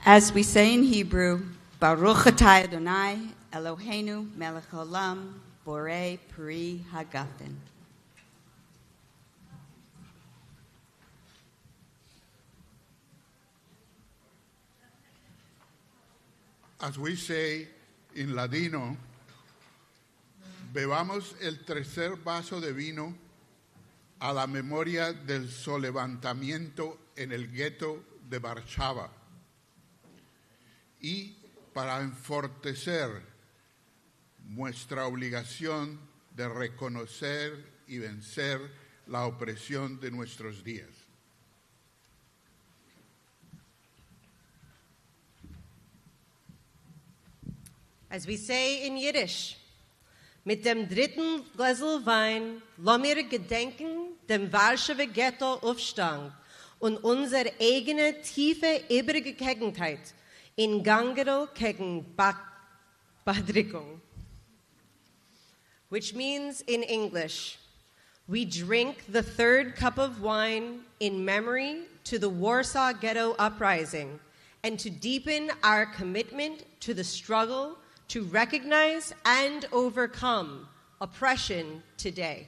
As we say in Hebrew, Baruch atah Adonai, Eloheinu melech haolam, borei peri hagafen. As we say in Ladino, bebamos el tercer vaso de vino a la memoria del solevantamiento en el gueto de Warszava y para enfortecer nuestra obligación de reconocer y vencer la opresión de nuestros días. As we say in Yiddish, mit dem dritten Gläsel Wein, lass mir gedenken dem Warschauer Ghetto Aufstand und unsere eigene tiefe, übrige Gegenheit in Gangero gegen Badrigung. Which means in English, we drink the third cup of wine in memory to the Warsaw Ghetto Uprising and to deepen our commitment to the struggle to recognize and overcome oppression today.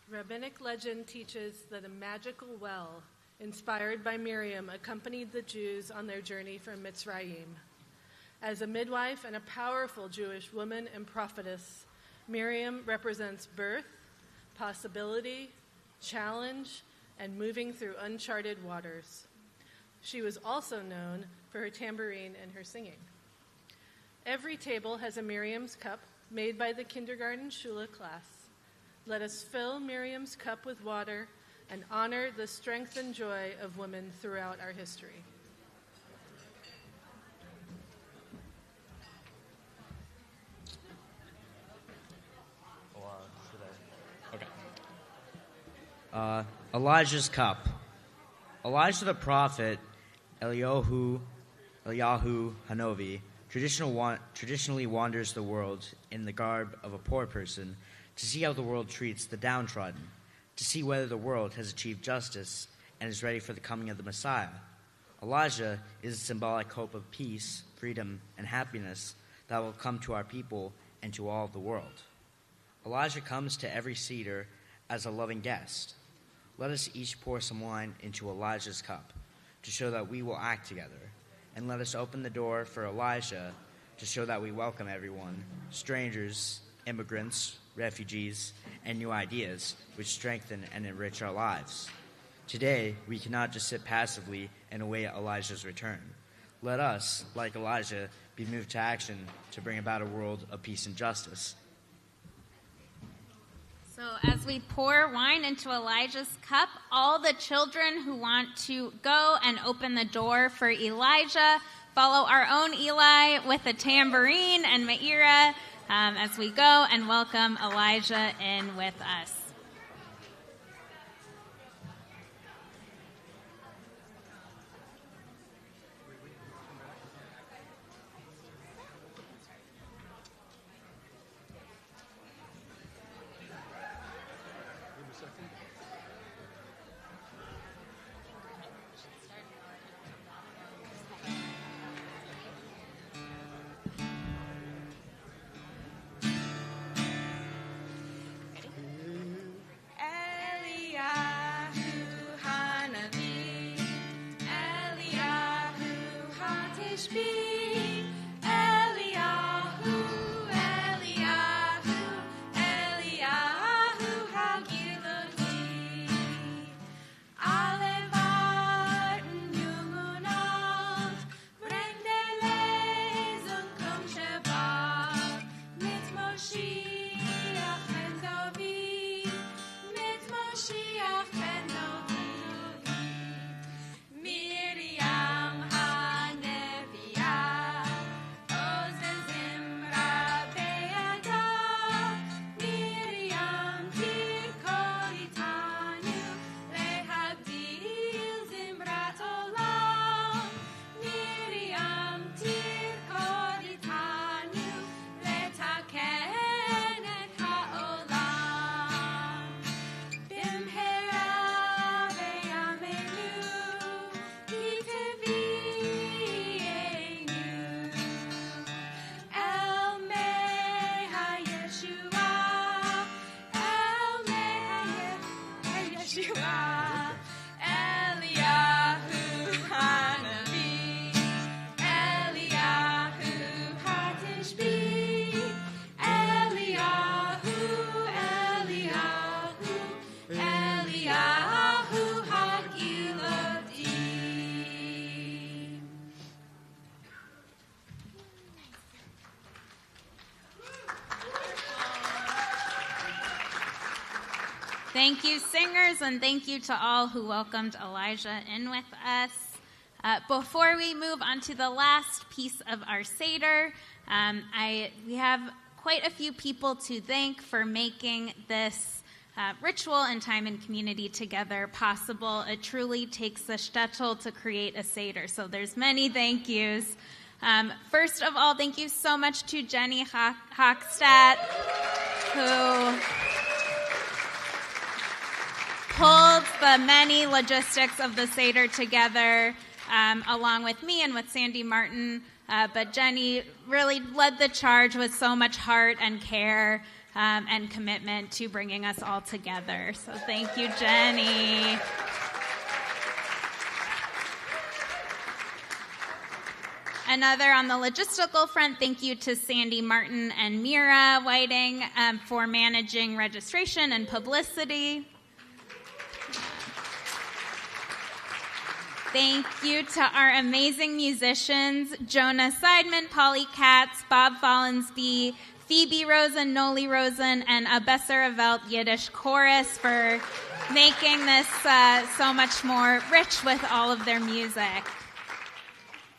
Rabbinic legend teaches that a magical well inspired by Miriam accompanied the Jews on their journey from Mitzrayim. As a midwife and a powerful Jewish woman and prophetess, Miriam represents birth, possibility, challenge, and moving through uncharted waters. She was also known for her tambourine and her singing. Every table has a Miriam's cup made by the kindergarten Shula class. Let us fill Miriam's cup with water and honor the strength and joy of women throughout our history. Elijah's cup. Elijah the prophet, Eliyahu Hanovi, traditionally wanders the world in the garb of a poor person to see how the world treats the downtrodden, to see whether the world has achieved justice and is ready for the coming of the Messiah. Elijah is a symbolic hope of peace, freedom, and happiness that will come to our people and to all of the world. Elijah comes to every Seder as a loving guest. Let us each pour some wine into Elijah's cup to show that we will act together. And let us open the door for Elijah to show that we welcome everyone, strangers, immigrants, refugees, and new ideas which strengthen and enrich our lives. Today, we cannot just sit passively and await Elijah's return. Let us, like Elijah, be moved to action to bring about a world of peace and justice. So as we pour wine into Elijah's cup, all the children who want to go and open the door for Elijah, follow our own Eli with a tambourine and Me'ira as we go and welcome Elijah in with us. Thank you, singers, and thank you to all who welcomed Elijah in with us. Before we move on to the last piece of our Seder, we have quite a few people to thank for making this ritual and time and community together possible. It truly takes a shtetl to create a Seder, so there's many thank yous. First of all, thank you so much to Jenny Hochstadt, who pulled the many logistics of the Seder together, along with me and with Sandy Martin. But Jenny really led the charge with so much heart and care and commitment to bringing us all together. So thank you, Jenny. Another on the logistical front, thank you to Sandy Martin and Mira Whiting for managing registration and publicity. Thank you to our amazing musicians, Jonah Seidman, Polly Katz, Bob Follensby, Phoebe Rosen, Noli Rosen, and a Besser Welt Yiddish chorus for making this so much more rich with all of their music.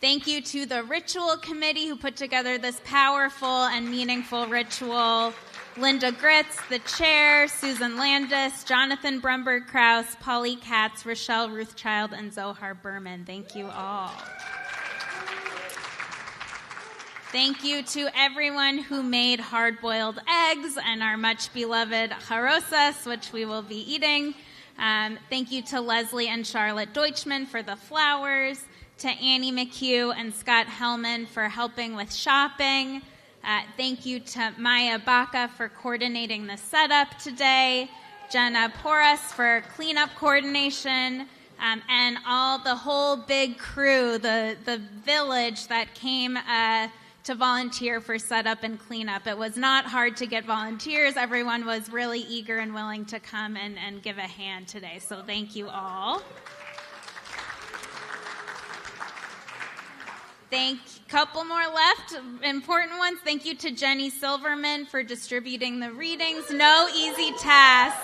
Thank you to the ritual committee who put together this powerful and meaningful ritual. Linda Gritz, the chair, Susan Landis, Jonathan Brumberg-Kraus, Polly Katz, Rochelle Ruthchild, and Zohar Berman. Thank you all. Thank you to everyone who made hard-boiled eggs and our much-beloved charosas, which we will be eating. Thank you to Leslie and Charlotte Deutschman for the flowers, to Annie McHugh and Scott Hellman for helping with shopping. Thank you to Maya Baca for coordinating the setup today, Jenna Porras for cleanup coordination, and the whole big crew, the village that came to volunteer for setup and cleanup. It was not hard to get volunteers. Everyone was really eager and willing to come and give a hand today, so thank you all. Couple more left, important ones. Thank you to Jenny Silverman for distributing the readings. No easy task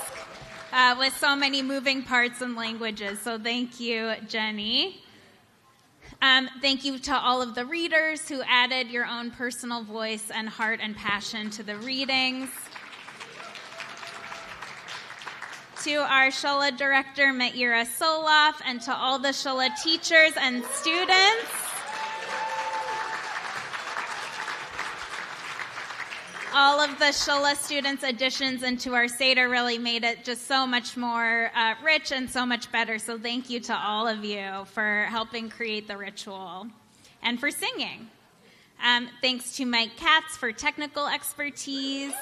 with so many moving parts and languages. So thank you, Jenny. Thank you to all of the readers who added your own personal voice and heart and passion to the readings. To our Shola director, Meira Soloff, and to all the Shola teachers and students. All of the Shola students' additions into our Seder really made it just so much more rich and so much better. So thank you to all of you for helping create the ritual and for singing. Thanks to Mike Katz for technical expertise.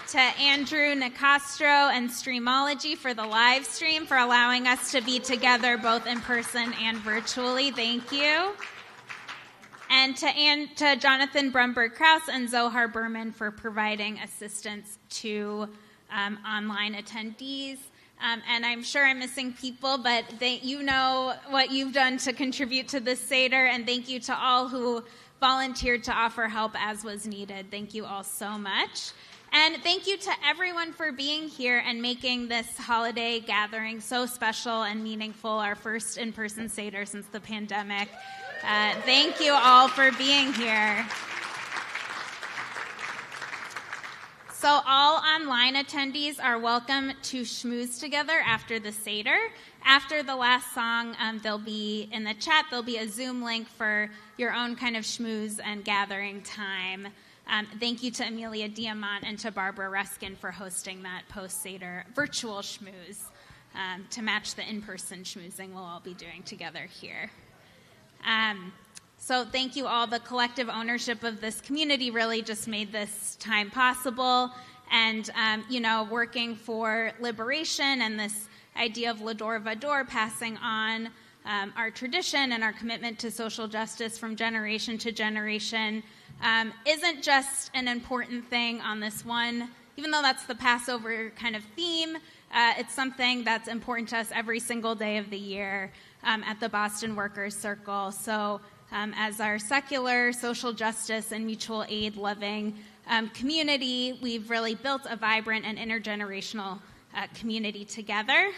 To Andrew Nicastro and Streamology for the live stream, for allowing us to be together both in person and virtually. Thank you. And to Jonathan Brumberg-Kraus and Zohar Berman for providing assistance to online attendees. And I'm sure I'm missing people, but you know what you've done to contribute to this Seder, and thank you to all who volunteered to offer help as was needed. Thank you all so much. And thank you to everyone for being here and making this holiday gathering so special and meaningful, our first in-person Seder since the pandemic. Thank you all for being here. So all online attendees are welcome to schmooze together after the Seder. After the last song, there'll be, in the chat, there'll be a Zoom link for your own kind of schmooze and gathering time. Thank you to Amelia Diamant and to Barbara Ruskin for hosting that post-Seder virtual schmooze to match the in-person schmoozing we'll all be doing together here. So thank you all. The collective ownership of this community really just made this time possible. And, working for liberation and this idea of Lador Vador, passing on our tradition and our commitment to social justice from generation to generation, isn't just an important thing on this one. Even though that's the Passover kind of theme, it's something that's important to us every single day of the year at the Boston Workers Circle. So as our secular, social justice, and mutual aid loving community, we've really built a vibrant and intergenerational community together.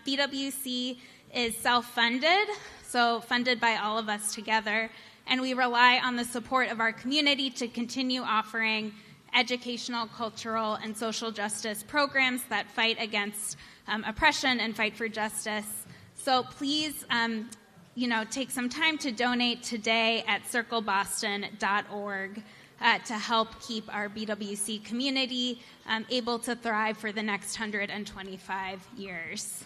BWC is self-funded, so funded by all of us together, and we rely on the support of our community to continue offering educational, cultural, and social justice programs that fight against oppression and fight for justice. So please, take some time to donate today at circleboston.org to help keep our BWC community able to thrive for the next 125 years.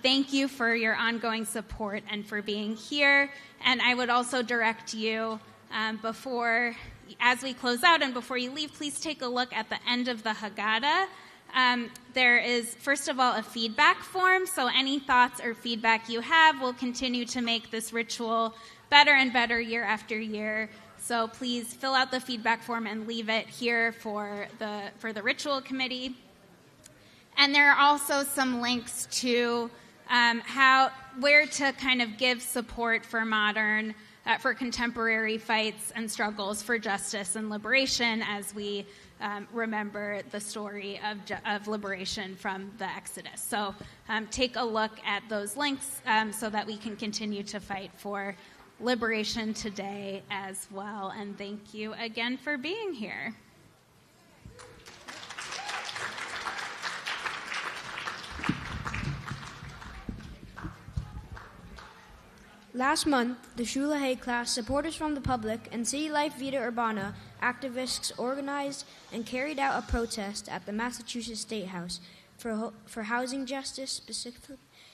Thank you for your ongoing support and for being here. And I would also direct you as we close out and before you leave, please take a look at the end of the Haggadah. There is, first of all, a feedback form, so any thoughts or feedback you have will continue to make this ritual better and better year after year. So please fill out the feedback form and leave it here for the ritual committee. And there are also some links to where to kind of give support for for contemporary fights and struggles for justice and liberation as we remember the story of liberation from the Exodus. So take a look at those links so that we can continue to fight for liberation today as well. And thank you again for being here. Last month, the Shula Hay class, supporters from the public, and City Life Vida Urbana activists organized and carried out a protest at the Massachusetts State House for housing justice,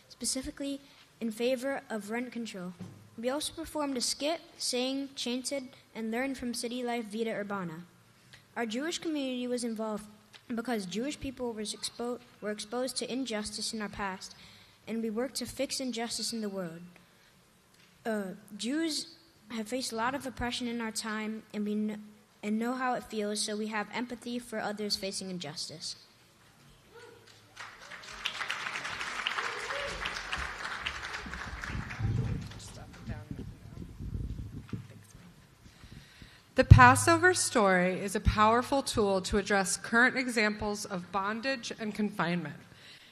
specifically in favor of rent control. We also performed a skit, sang, chanted, and learned from City Life Vida Urbana. Our Jewish community was involved because Jewish people were exposed to injustice in our past, and we worked to fix injustice in the world. Jews have faced a lot of oppression in our time, and know how it feels, so we have empathy for others facing injustice. The Passover story is a powerful tool to address current examples of bondage and confinement,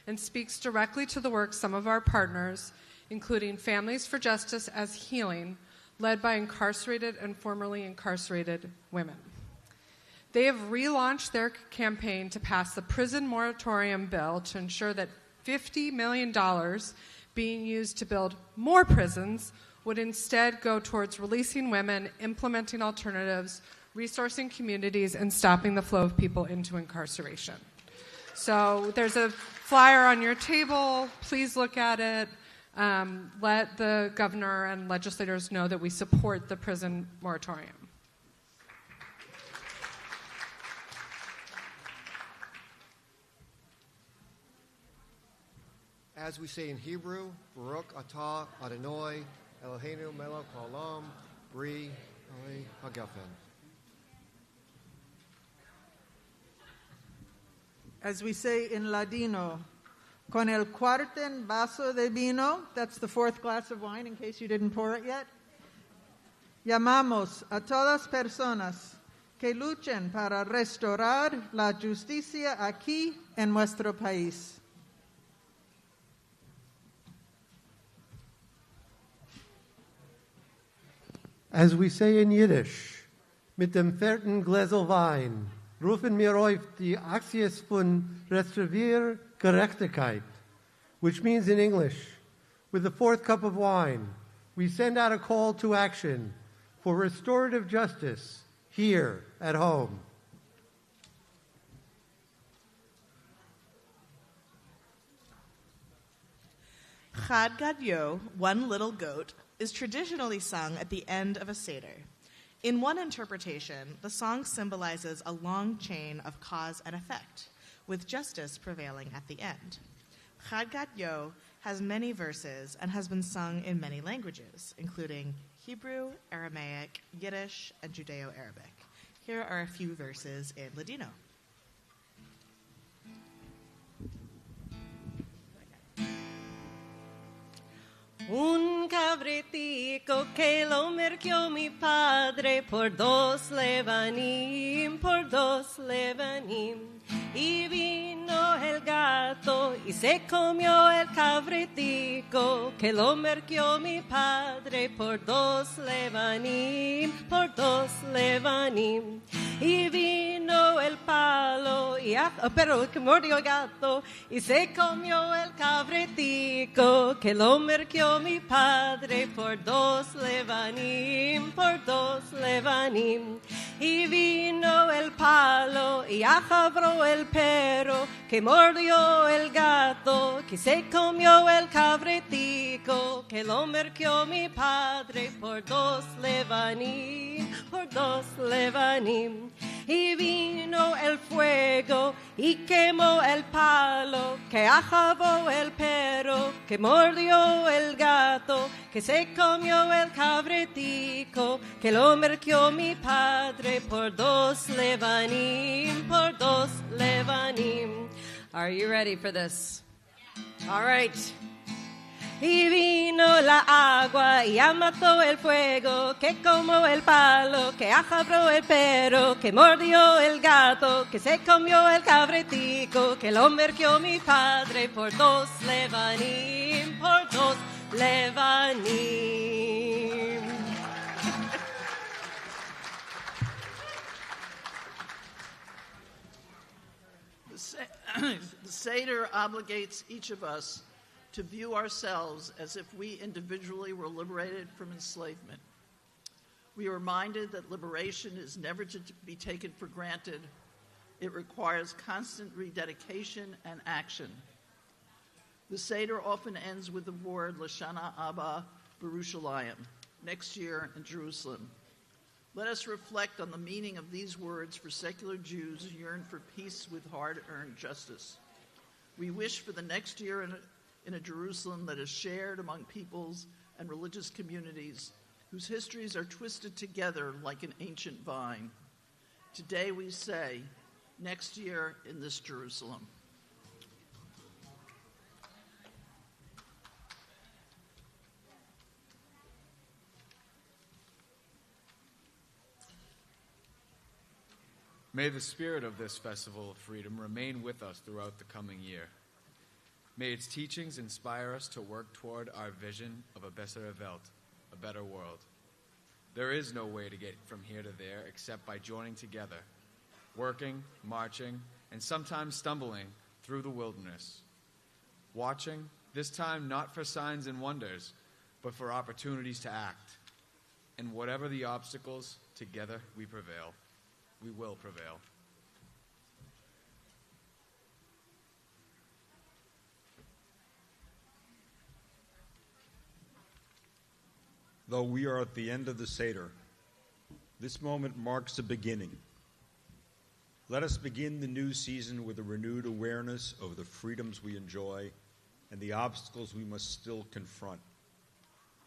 and speaks directly to the work some of our partners, including Families for Justice as Healing, led by incarcerated and formerly incarcerated women. They have relaunched their campaign to pass the prison moratorium bill to ensure that $50 million being used to build more prisons would instead go towards releasing women, implementing alternatives, resourcing communities, and stopping the flow of people into incarceration. So there's a flyer on your table. Please look at it. Let the governor and legislators know that we support the prison moratorium. As we say in Hebrew, Baruch atah Adonai Eloheinu melech haolam bri hagafen. As we say in Ladino, con el cuarten vaso de vino, that's the fourth glass of wine in case you didn't pour it yet. Llamamos a todas personas que luchen para restaurar la justicia aquí en nuestro país. As we say in Yiddish, mit dem vierten Gläsel Wein rufen wir auf die Axies von Restrivier Gerechtigkeit, which means in English, with the fourth cup of wine, we send out a call to action for restorative justice here at home. Chad Gadyo, one little goat, is traditionally sung at the end of a Seder. In one interpretation, the song symbolizes a long chain of cause and effect, with justice prevailing at the end. Chad Gadyo has many verses and has been sung in many languages, including Hebrew, Aramaic, Yiddish, and Judeo-Arabic. Here are a few verses in Ladino. Un cabritico que lo merció mi padre por 2 levanim, y vino el gato y se comió el cabritico que lo merqueó mi padre por 2 levanim, por 2 levanim. Y vino el palo, pero que mordió el gato y se comió el cabritico que lo merqueó mi padre por 2 levanim, por 2 levanim. Y vino el palo y ajabró el perro que mordió el gato que se comió el cabritico que lo merqueó mi padre por 2 levanim, por 2 levanim. Y vino el fuego y quemó el palo que ajabó el perro que mordió el gato que se comió el cabritico que lo merqueó mi padre por 2 levanim, por 2 levanim. Are you ready for this? All right. Y vino la agua y mató el fuego que comió el palo, que ajabró el perro, que mordió el gato, que se comió el cabritico, que lo merqueó mi padre por 2 levanim, por 2 levanim. The Seder obligates each of us to view ourselves as if we individually were liberated from enslavement. We are reminded that liberation is never to be taken for granted. It requires constant rededication and action. The Seder often ends with the word Lashana Abba Yerushalayim, next year in Jerusalem. Let us reflect on the meaning of these words for secular Jews who yearn for peace with hard-earned justice. We wish for the next year in a Jerusalem that is shared among peoples and religious communities whose histories are twisted together like an ancient vine. Today we say, next year in this Jerusalem. May the spirit of this festival of freedom remain with us throughout the coming year. May its teachings inspire us to work toward our vision of a bessere Welt, a better world. There is no way to get from here to there except by joining together, working, marching, and sometimes stumbling through the wilderness. Watching, this time not for signs and wonders, but for opportunities to act. And whatever the obstacles, together we prevail. We will prevail. Though we are at the end of the Seder, this moment marks the beginning. Let us begin the new season with a renewed awareness of the freedoms we enjoy and the obstacles we must still confront.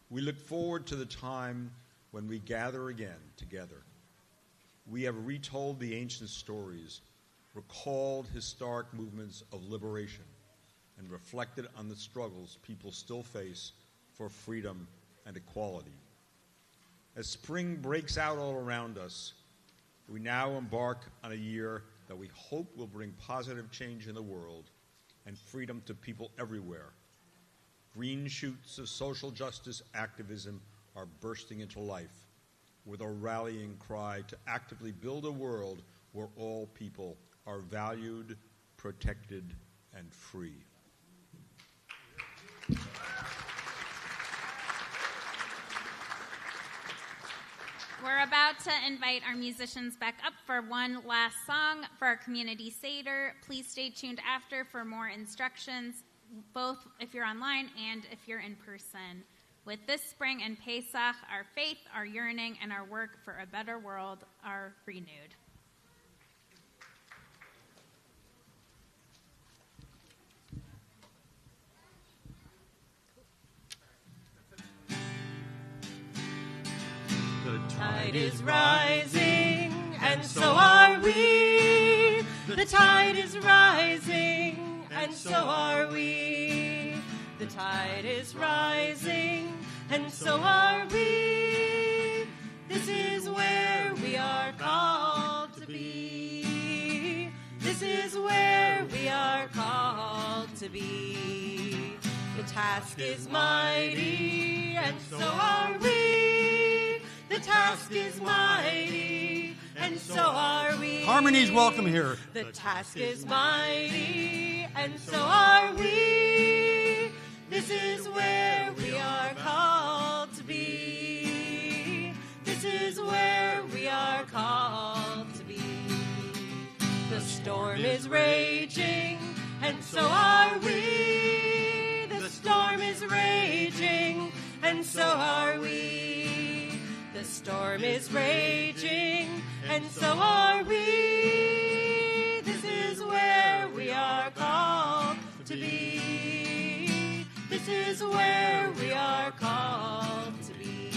We look forward to the time when we gather again together. We have retold the ancient stories, recalled historic movements of liberation, and reflected on the struggles people still face for freedom and equality. As spring breaks out all around us, we now embark on a year that we hope will bring positive change in the world and freedom to people everywhere. Green shoots of social justice activism are bursting into life with a rallying cry to actively build a world where all people are valued, protected, and free. We're about to invite our musicians back up for one last song for our community Seder. Please stay tuned after for more instructions, both if you're online and if you're in person. With this spring and Pesach, our faith, our yearning, and our work for a better world are renewed. The tide is rising, and so are we. The tide is rising, and so are we. The tide is rising, and so are we. This is where we are called to be. This is where task is mighty, and so are we. The task is mighty, and so are we. Harmony's welcome here. The task is mighty, and so are we. This is where we are called to be. This is where we are called to be. The storm is raging, and so are we. The storm is raging, and so are we. The storm is raging, and so are we. This is where we are called to be. This is where we are called to be.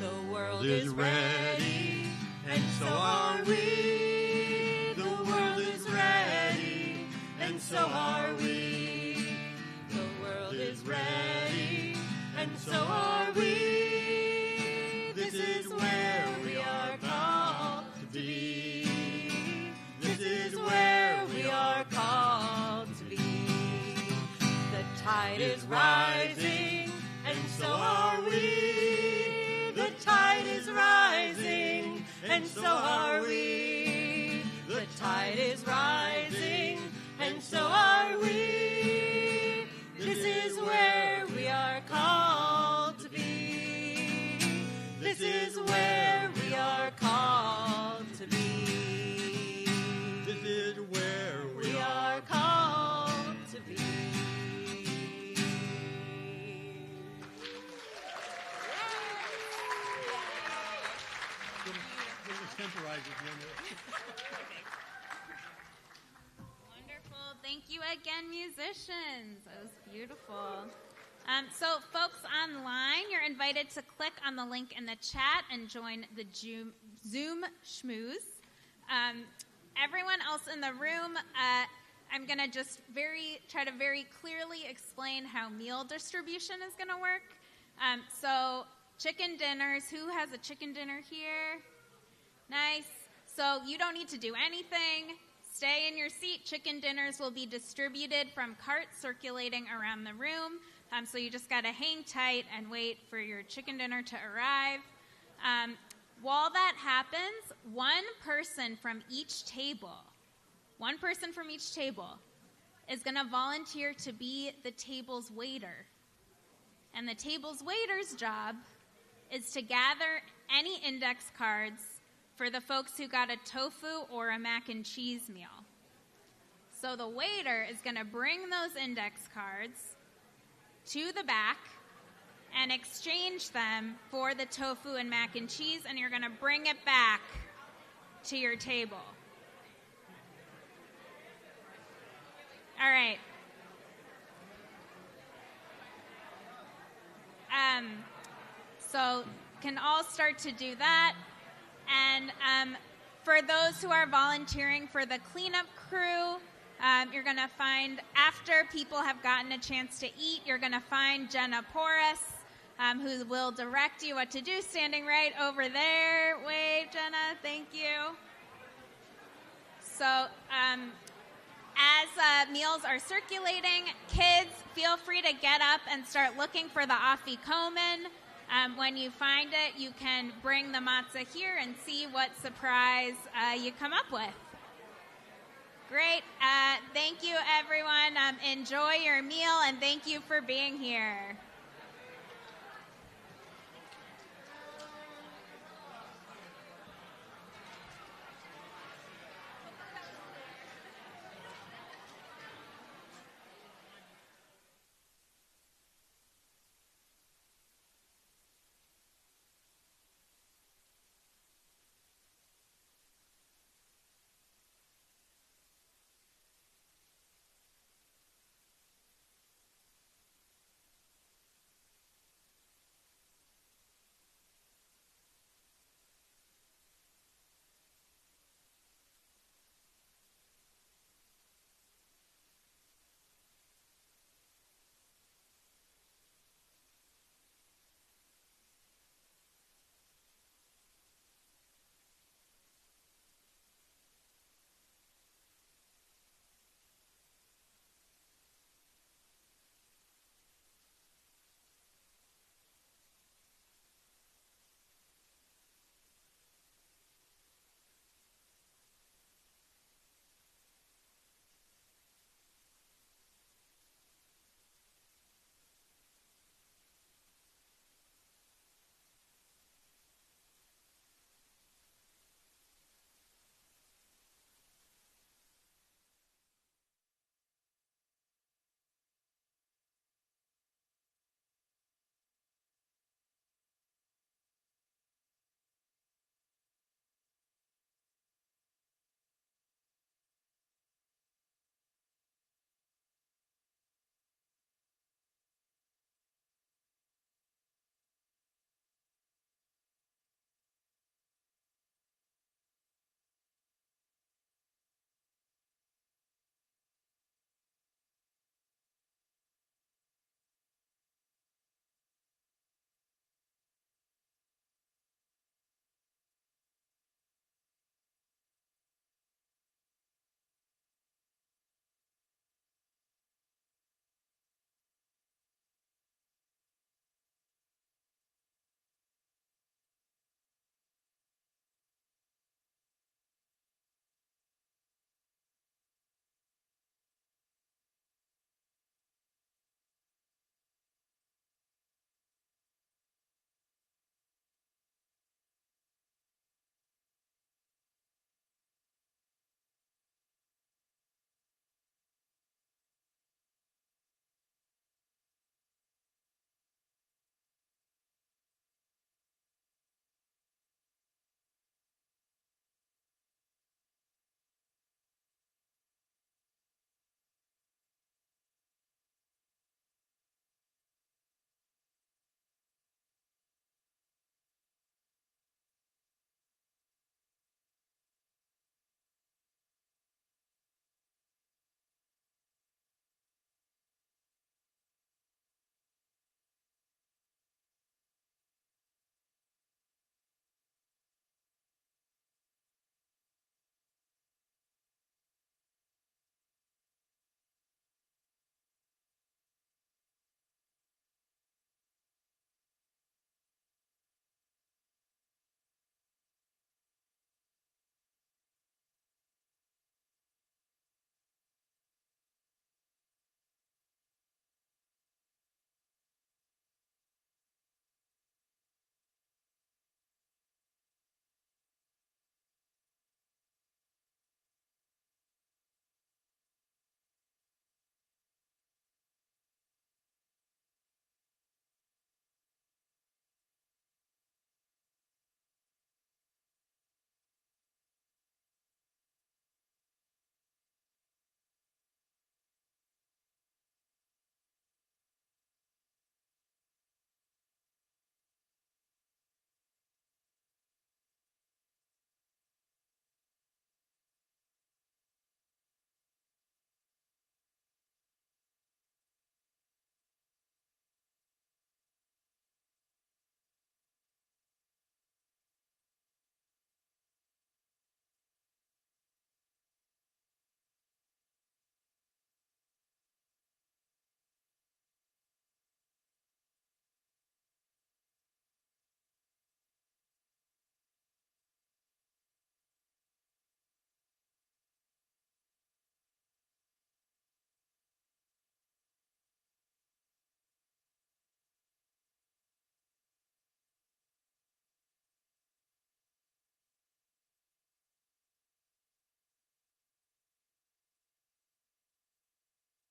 The world is ready, and so are we. The world is ready, and so are we. The world is ready, and so are we. This is where we are called to be. This is where we are called to be. The tide is rising, and so are we. The tide is rising, and so are we. The tide is rising, and so are we. This is where we are called to be. This is where we are called to be. This is where We are called to be. Wonderful. Thank you again, musicians. That was beautiful. So, folks online, you're invited to click on the link in the chat and join the Zoom schmooze. Everyone else in the room, I'm going to just try to very clearly explain how meal distribution is going to work. So, chicken dinners. Who has a chicken dinner here? Nice. So, you don't need to do anything. Stay in your seat. Chicken dinners will be distributed from carts circulating around the room. So you just got to hang tight and wait for your chicken dinner to arrive. While that happens, one person from each table is going to volunteer to be the table's waiter. And the table's waiter's job is to gather any index cards for the folks who got a tofu or a mac and cheese meal. So the waiter is going to bring those index cards to the back and exchange them for the tofu and mac and cheese, and you're going to bring it back to your table. All right. So can all start to do that. And for those who are volunteering for the cleanup crew, you're going to find, after people have gotten a chance to eat, you're going to find Jenna Porras, who will direct you what to do, standing right over there. Wave, Jenna. Thank you. So as meals are circulating, kids, feel free to get up and start looking for the afikomen. When you find it, you can bring the matzah here and see what surprise you come up with. Great. Thank you, everyone. Enjoy your meal, and thank you for being here.